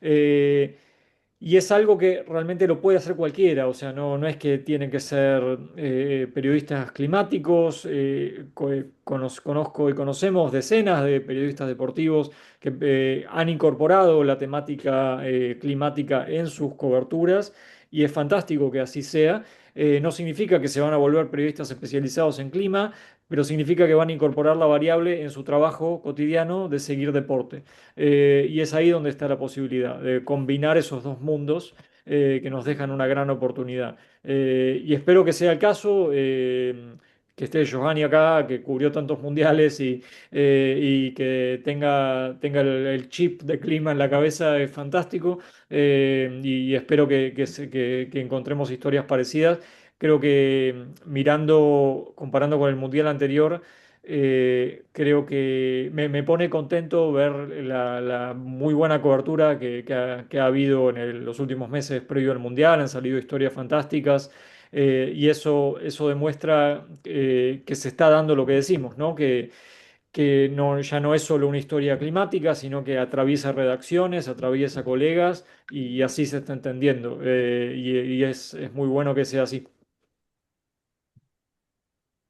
Eh, y es algo que realmente lo puede hacer cualquiera, o sea, no es que tienen que ser periodistas climáticos. Conozco y conocemos decenas de periodistas deportivos que han incorporado la temática climática en sus coberturas y es fantástico que así sea. No significa que se van a volver periodistas especializados en clima, pero significa que van a incorporar la variable en su trabajo cotidiano de seguir deporte. Y es ahí donde está la posibilidad de combinar esos dos mundos que nos dejan una gran oportunidad. Y espero que sea el caso, que esté Giovanni acá, que cubrió tantos mundiales y que tenga el chip de clima en la cabeza, es fantástico. Y espero que encontremos historias parecidas. Creo que comparando con el mundial anterior, creo que me pone contento ver la muy buena cobertura que ha habido en los últimos meses previo al Mundial. Han salido historias fantásticas, y eso demuestra que se está dando lo que decimos, ¿no? Que ya no es solo una historia climática, sino que atraviesa redacciones, atraviesa colegas y así se está entendiendo. Y es muy bueno que sea así.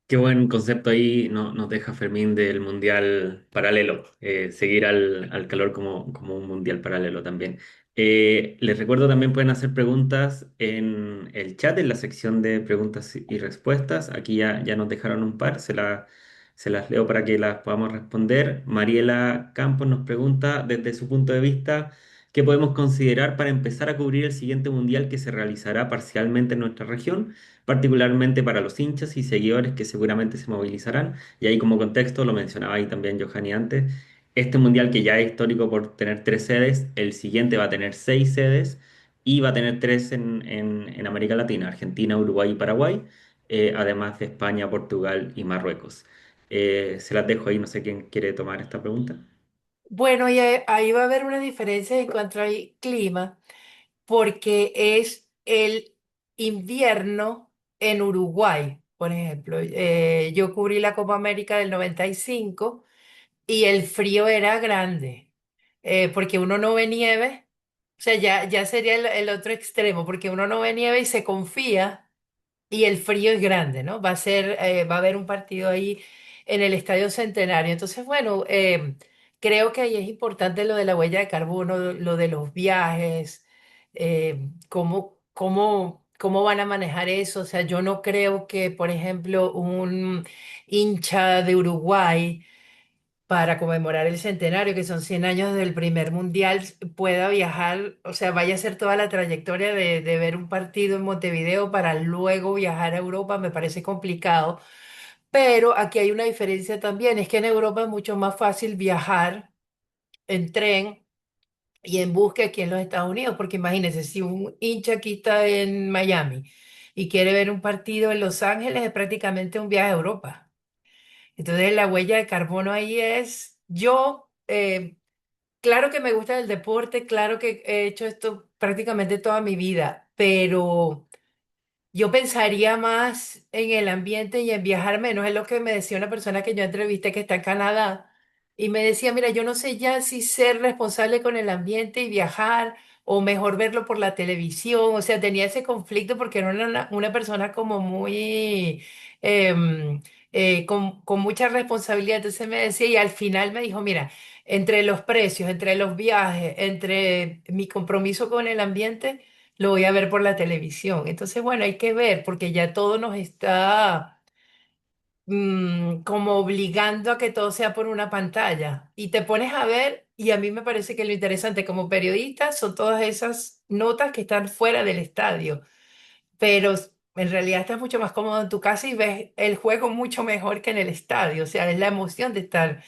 Qué buen concepto ahí nos deja Fermín del mundial paralelo, seguir al calor como un mundial paralelo también. Les recuerdo también pueden hacer preguntas en el chat, en la sección de preguntas y respuestas. Aquí ya nos dejaron un par, se las leo para que las podamos responder. Mariela Campos nos pregunta desde su punto de vista, ¿qué podemos considerar para empezar a cubrir el siguiente mundial que se realizará parcialmente en nuestra región, particularmente para los hinchas y seguidores que seguramente se movilizarán? Y ahí como contexto, lo mencionaba ahí también Johanny antes, este mundial que ya es histórico por tener tres sedes, el siguiente va a tener seis sedes y va a tener tres en América Latina, Argentina, Uruguay y Paraguay, además de España, Portugal y Marruecos. Se las dejo ahí, no sé quién quiere tomar esta pregunta. Bueno, y ahí va a haber una diferencia en cuanto al clima, porque es el invierno en Uruguay, por ejemplo. Yo cubrí la Copa América del 95 y el frío era grande, porque uno no ve nieve, sea, ya sería el otro extremo, porque uno no ve nieve y se confía y el frío es grande, ¿no? Va a haber un partido ahí en el Estadio Centenario. Entonces, bueno, creo que ahí es importante lo de la huella de carbono, lo de los viajes, cómo van a manejar eso. O sea, yo no creo que, por ejemplo, un hincha de Uruguay para conmemorar el centenario, que son 100 años del primer mundial, pueda viajar, o sea, vaya a hacer toda la trayectoria de ver un partido en Montevideo para luego viajar a Europa, me parece complicado. Pero aquí hay una diferencia también, es que en Europa es mucho más fácil viajar en tren y en bus que aquí en los Estados Unidos, porque imagínense, si un hincha aquí está en Miami y quiere ver un partido en Los Ángeles, es prácticamente un viaje a Europa. Entonces la huella de carbono ahí es yo. Claro que me gusta el deporte, claro que he hecho esto prácticamente toda mi vida, pero yo pensaría más en el ambiente y en viajar menos. Es lo que me decía una persona que yo entrevisté que está en Canadá y me decía, mira, yo no sé ya si ser responsable con el ambiente y viajar o mejor verlo por la televisión. O sea, tenía ese conflicto porque era una persona como muy, em, con mucha responsabilidad. Entonces me decía y al final me dijo, mira, entre los precios, entre los viajes, entre mi compromiso con el ambiente lo voy a ver por la televisión. Entonces, bueno, hay que ver porque ya todo nos está como obligando a que todo sea por una pantalla. Y te pones a ver y a mí me parece que lo interesante como periodista son todas esas notas que están fuera del estadio, pero en realidad estás mucho más cómodo en tu casa y ves el juego mucho mejor que en el estadio. O sea, es la emoción de estar,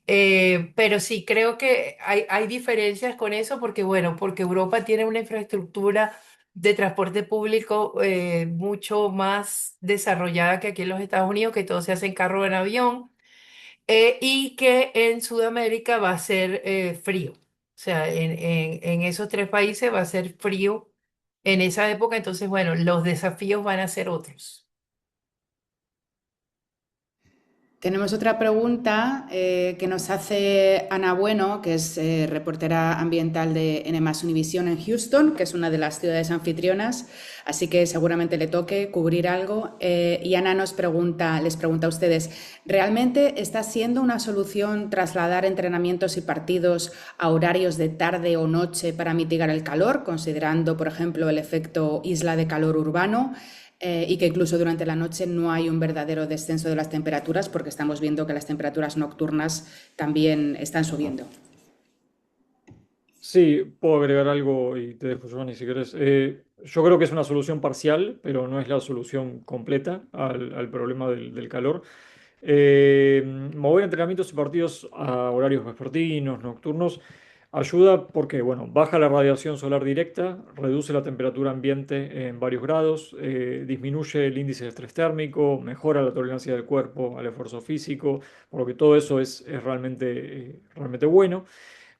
pero sí, creo que hay diferencias con eso porque, bueno, porque Europa tiene una infraestructura de transporte público mucho más desarrollada que aquí en los Estados Unidos, que todo se hace en carro o en avión, y que en Sudamérica va a ser frío. O sea, en esos tres países va a ser frío en esa época, entonces, bueno, los desafíos van a ser otros. Tenemos otra pregunta que nos hace Ana Bueno, que es reportera ambiental de N Univisión en Houston, que es una de las ciudades anfitrionas, así que seguramente le toque cubrir algo. Y Ana les pregunta a ustedes, ¿realmente está siendo una solución trasladar entrenamientos y partidos a horarios de tarde o noche para mitigar el calor, considerando, por ejemplo, el efecto isla de calor urbano? Y que incluso durante la noche no hay un verdadero descenso de las temperaturas porque estamos viendo que las temperaturas nocturnas también están subiendo. Sí, puedo agregar algo y te dejo, Giovanni, si querés. Yo creo que es una solución parcial, pero no es la solución completa al problema del calor. Mover entrenamientos y partidos a horarios vespertinos, nocturnos, ayuda porque, bueno, baja la radiación solar directa, reduce la temperatura ambiente en varios grados, disminuye el índice de estrés térmico, mejora la tolerancia del cuerpo al esfuerzo físico, por lo que todo eso es realmente bueno.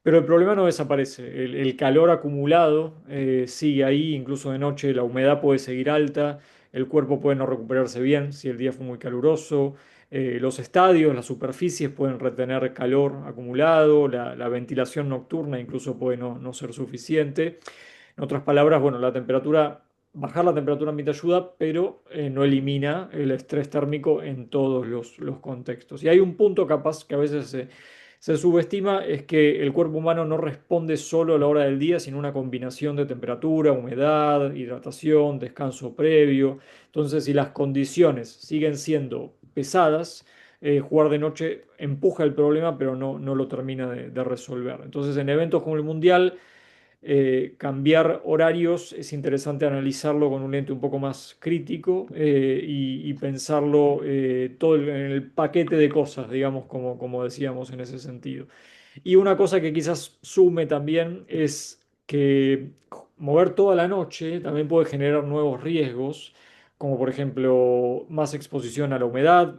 Pero el problema no desaparece. El calor acumulado sigue ahí, incluso de noche la humedad puede seguir alta, el cuerpo puede no recuperarse bien si el día fue muy caluroso, los estadios, las superficies pueden retener calor acumulado, la ventilación nocturna incluso puede no ser suficiente. En otras palabras, bueno, bajar la temperatura ambiente ayuda, pero no elimina el estrés térmico en todos los contextos. Y hay un punto capaz que a veces se subestima, es que el cuerpo humano no responde solo a la hora del día, sino una combinación de temperatura, humedad, hidratación, descanso previo. Entonces, si las condiciones siguen siendo pesadas, jugar de noche empuja el problema, pero no lo termina de resolver. Entonces, en eventos como el Mundial, cambiar horarios es interesante analizarlo con un lente un poco más crítico y pensarlo todo en el paquete de cosas, digamos, como decíamos en ese sentido. Y una cosa que quizás sume también es que mover toda la noche también puede generar nuevos riesgos, como por ejemplo más exposición a la humedad,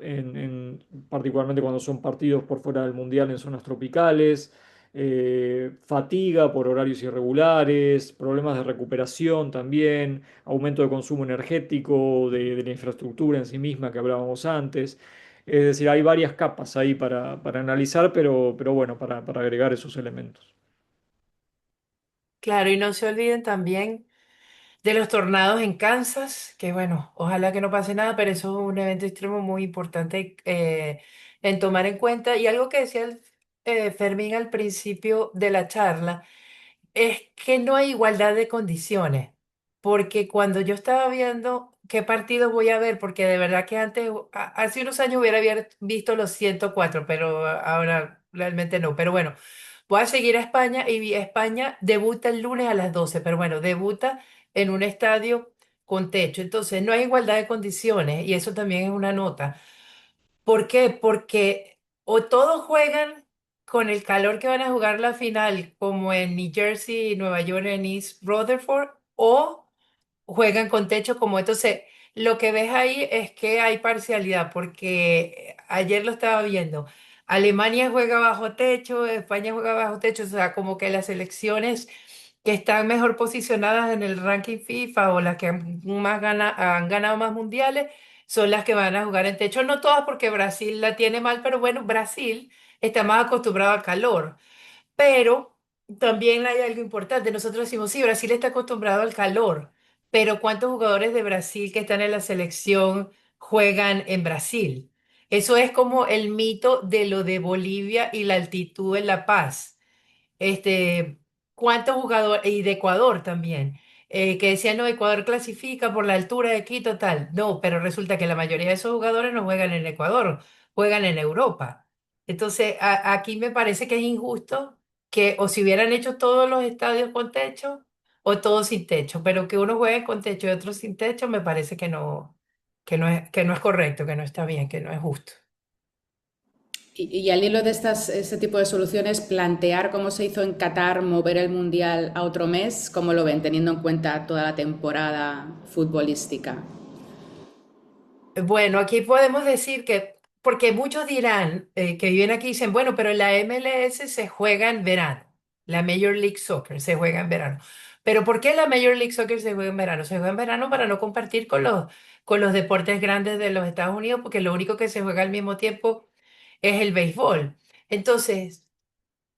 particularmente cuando son partidos por fuera del mundial en zonas tropicales, fatiga por horarios irregulares, problemas de recuperación también, aumento de consumo energético de la infraestructura en sí misma que hablábamos antes. Es decir, hay varias capas ahí para analizar, pero bueno, para agregar esos elementos. Claro, y no se olviden también de los tornados en Kansas, que bueno, ojalá que no pase nada, pero eso es un evento extremo muy importante en tomar en cuenta. Y algo que decía Fermín al principio de la charla, es que no hay igualdad de condiciones, porque cuando yo estaba viendo qué partidos voy a ver, porque de verdad que antes, hace unos años hubiera visto los 104, pero ahora realmente no. Pero bueno, voy a seguir a España y España debuta el lunes a las 12, pero bueno, debuta en un estadio con techo. Entonces, no hay igualdad de condiciones y eso también es una nota. ¿Por qué? Porque o todos juegan con el calor que van a jugar la final, como en New Jersey, Nueva York, en East Rutherford, o juegan con techo como entonces. Lo que ves ahí es que hay parcialidad, porque ayer lo estaba viendo. Alemania juega bajo techo, España juega bajo techo, o sea, como que las selecciones que están mejor posicionadas en el ranking FIFA o las que han ganado más mundiales son las que van a jugar en techo. No todas porque Brasil la tiene mal, pero bueno, Brasil está más acostumbrado al calor. Pero también hay algo importante. Nosotros decimos, sí, Brasil está acostumbrado al calor, pero ¿cuántos jugadores de Brasil que están en la selección juegan en Brasil? Eso es como el mito de lo de Bolivia y la altitud en La Paz. Este, ¿cuántos jugadores? Y de Ecuador también, que decían, no, Ecuador clasifica por la altura de Quito, tal. No, pero resulta que la mayoría de esos jugadores no juegan en Ecuador, juegan en Europa. Entonces, aquí me parece que es injusto que o si hubieran hecho todos los estadios con techo o todos sin techo, pero que uno juegue con techo y otro sin techo, me parece que no es correcto, que no está bien, que no es justo. Y al hilo de este tipo de soluciones, plantear cómo se hizo en Qatar mover el Mundial a otro mes, ¿cómo lo ven, teniendo en cuenta toda la temporada futbolística? Bueno, aquí podemos decir que, porque muchos dirán que viven aquí, dicen, bueno, pero la MLS se juega en verano, la Major League Soccer se juega en verano. Pero ¿por qué la Major League Soccer se juega en verano? Se juega en verano para no compartir con los deportes grandes de los Estados Unidos, porque lo único que se juega al mismo tiempo es el béisbol. Entonces,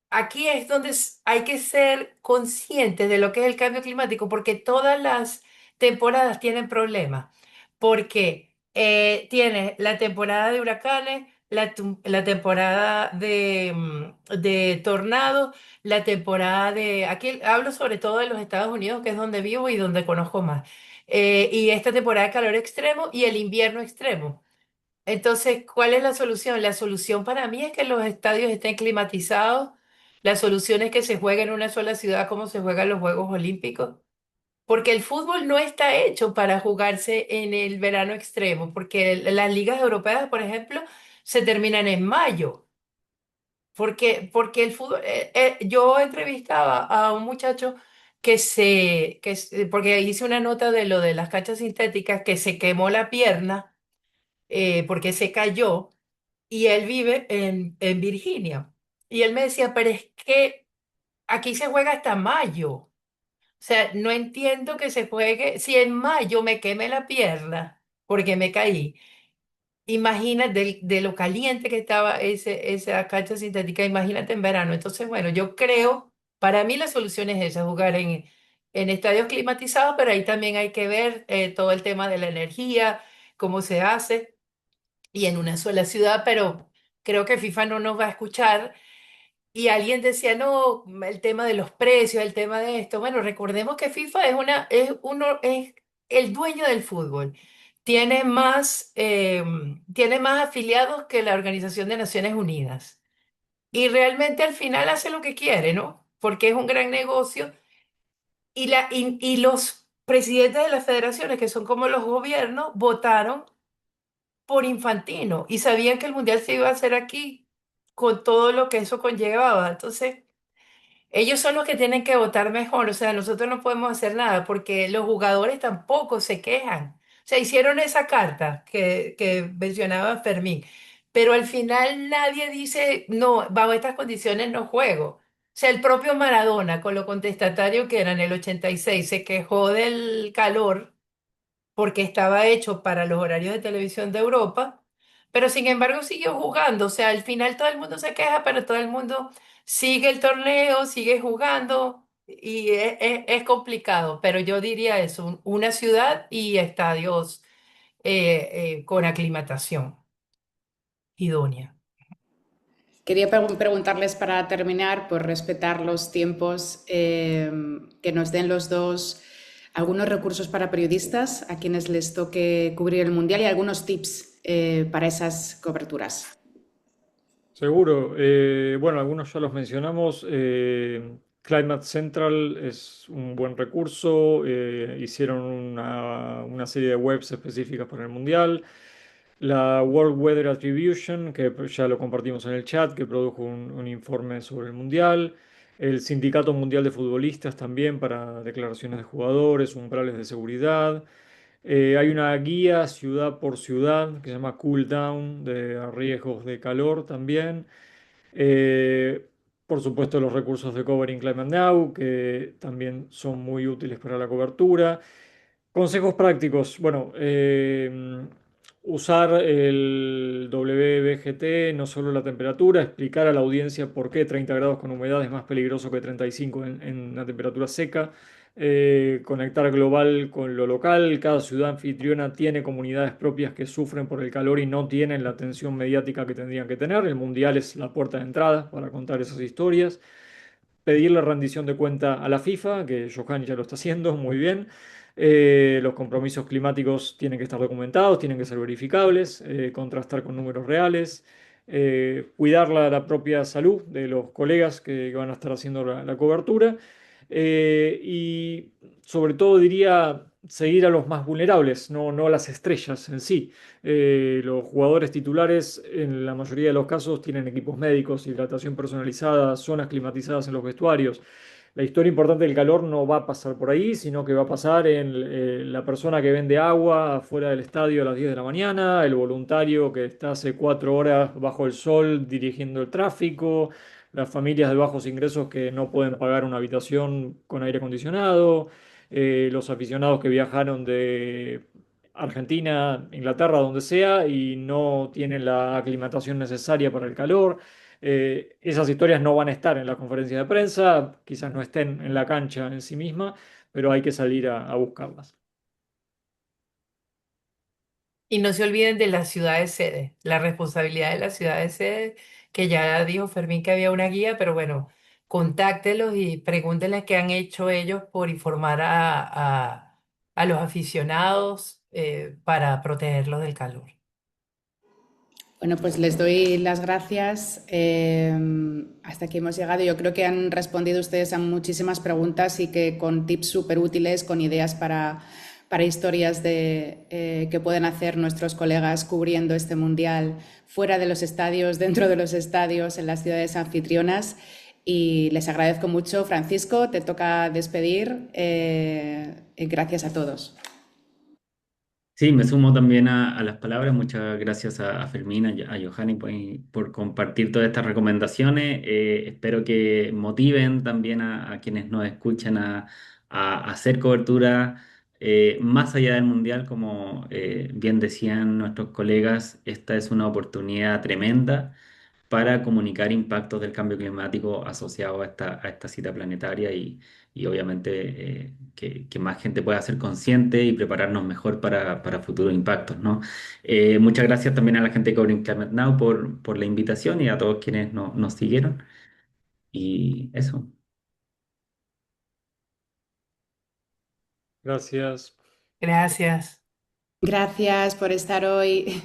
aquí es donde hay que ser conscientes de lo que es el cambio climático, porque todas las temporadas tienen problemas, porque tiene la temporada de huracanes, la temporada de tornados, la temporada aquí hablo sobre todo de los Estados Unidos, que es donde vivo y donde conozco más, y esta temporada de calor extremo y el invierno extremo. Entonces, ¿cuál es la solución? La solución para mí es que los estadios estén climatizados. La solución es que se juegue en una sola ciudad como se juegan los Juegos Olímpicos. Porque el fútbol no está hecho para jugarse en el verano extremo, porque las ligas europeas, por ejemplo, se terminan en mayo. Porque el fútbol, yo entrevistaba a un muchacho porque hice una nota de lo de las canchas sintéticas, que se quemó la pierna porque se cayó y él vive en Virginia. Y él me decía, pero es que aquí se juega hasta mayo. O sea, no entiendo que se juegue. Si en mayo me queme la pierna porque me caí, imagínate de lo caliente que estaba esa cancha sintética, imagínate en verano. Entonces, bueno, yo creo, para mí la solución es esa, jugar en estadios climatizados, pero ahí también hay que ver todo el tema de la energía, cómo se hace y en una sola ciudad, pero creo que FIFA no nos va a escuchar. Y alguien decía, no, el tema de los precios, el tema de esto. Bueno, recordemos que FIFA es el dueño del fútbol. Tiene más afiliados que la Organización de Naciones Unidas. Y realmente al final hace lo que quiere, ¿no? Porque es un gran negocio. Y los presidentes de las federaciones, que son como los gobiernos, votaron por Infantino y sabían que el mundial se iba a hacer aquí con todo lo que eso conllevaba. Entonces, ellos son los que tienen que votar mejor. O sea, nosotros no podemos hacer nada porque los jugadores tampoco se quejan. O sea, hicieron esa carta que mencionaba Fermín, pero al final nadie dice, no, bajo estas condiciones no juego. O sea, el propio Maradona, con lo contestatario que era en el 86, se quejó del calor porque estaba hecho para los horarios de televisión de Europa, pero sin embargo siguió jugando. O sea, al final todo el mundo se queja, pero todo el mundo sigue el torneo, sigue jugando. y es complicado, pero yo diría eso, una ciudad y estadios con aclimatación idónea. Quería preguntarles para terminar, por respetar los tiempos, que nos den los dos algunos recursos para periodistas a quienes les toque cubrir el Mundial y algunos tips para esas coberturas. Seguro. Bueno, algunos ya los mencionamos. Climate Central es un buen recurso. Hicieron una serie de webs específicas para el Mundial. La World Weather Attribution, que ya lo compartimos en el chat, que produjo un informe sobre el Mundial. El Sindicato Mundial de Futbolistas también para declaraciones de jugadores, umbrales de seguridad. Hay una guía ciudad por ciudad que se llama Cool Down de riesgos de calor también. Eh, por supuesto, los recursos de Covering Climate Now, que también son muy útiles para la cobertura. Consejos prácticos. Bueno, usar el WBGT, no solo la temperatura, explicar a la audiencia por qué 30 grados con humedad es más peligroso que 35 en la temperatura seca. Conectar global con lo local. Cada ciudad anfitriona tiene comunidades propias que sufren por el calor y no tienen la atención mediática que tendrían que tener. El mundial es la puerta de entrada para contar esas historias. Pedir la rendición de cuenta a la FIFA, que Johan ya lo está haciendo muy bien. Los compromisos climáticos tienen que estar documentados, tienen que ser verificables, contrastar con números reales, cuidar la propia salud de los colegas que van a estar haciendo la cobertura y sobre todo diría seguir a los más vulnerables, no a las estrellas en sí. Los jugadores titulares en la mayoría de los casos tienen equipos médicos, hidratación personalizada, zonas climatizadas en los vestuarios. La historia importante del calor no va a pasar por ahí, sino que va a pasar en la persona que vende agua afuera del estadio a las 10 de la mañana, el voluntario que está hace 4 horas bajo el sol dirigiendo el tráfico, las familias de bajos ingresos que no pueden pagar una habitación con aire acondicionado, los aficionados que viajaron de Argentina, Inglaterra, donde sea, y no tienen la aclimatación necesaria para el calor. Esas historias no van a estar en la conferencia de prensa, quizás no estén en la cancha en sí misma, pero hay que salir a buscarlas. Y no se olviden de las ciudades sede, la responsabilidad de las ciudades sede, que ya dijo Fermín que había una guía, pero bueno, contáctelos y pregúntenles qué han hecho ellos por informar a los aficionados para protegerlos del calor. Bueno, pues les doy las gracias. Hasta aquí hemos llegado. Yo creo que han respondido ustedes a muchísimas preguntas y que con tips súper útiles, con ideas para historias que pueden hacer nuestros colegas cubriendo este mundial fuera de los estadios, dentro de los estadios, en las ciudades anfitrionas. Y les agradezco mucho. Francisco, te toca despedir. Gracias a todos. Sí, me sumo también a las palabras. Muchas gracias a Fermín, a Johanny por compartir todas estas recomendaciones. Espero que motiven también a quienes nos escuchan a hacer cobertura más allá del Mundial. Como bien decían nuestros colegas, esta es una oportunidad tremenda para comunicar impactos del cambio climático asociados a esta cita planetaria y obviamente que más gente pueda ser consciente y prepararnos mejor para futuros impactos, ¿no? Muchas gracias también a la gente de Covering Climate Now por la invitación y a todos quienes nos siguieron. Y eso. Gracias. Gracias. Gracias por estar hoy.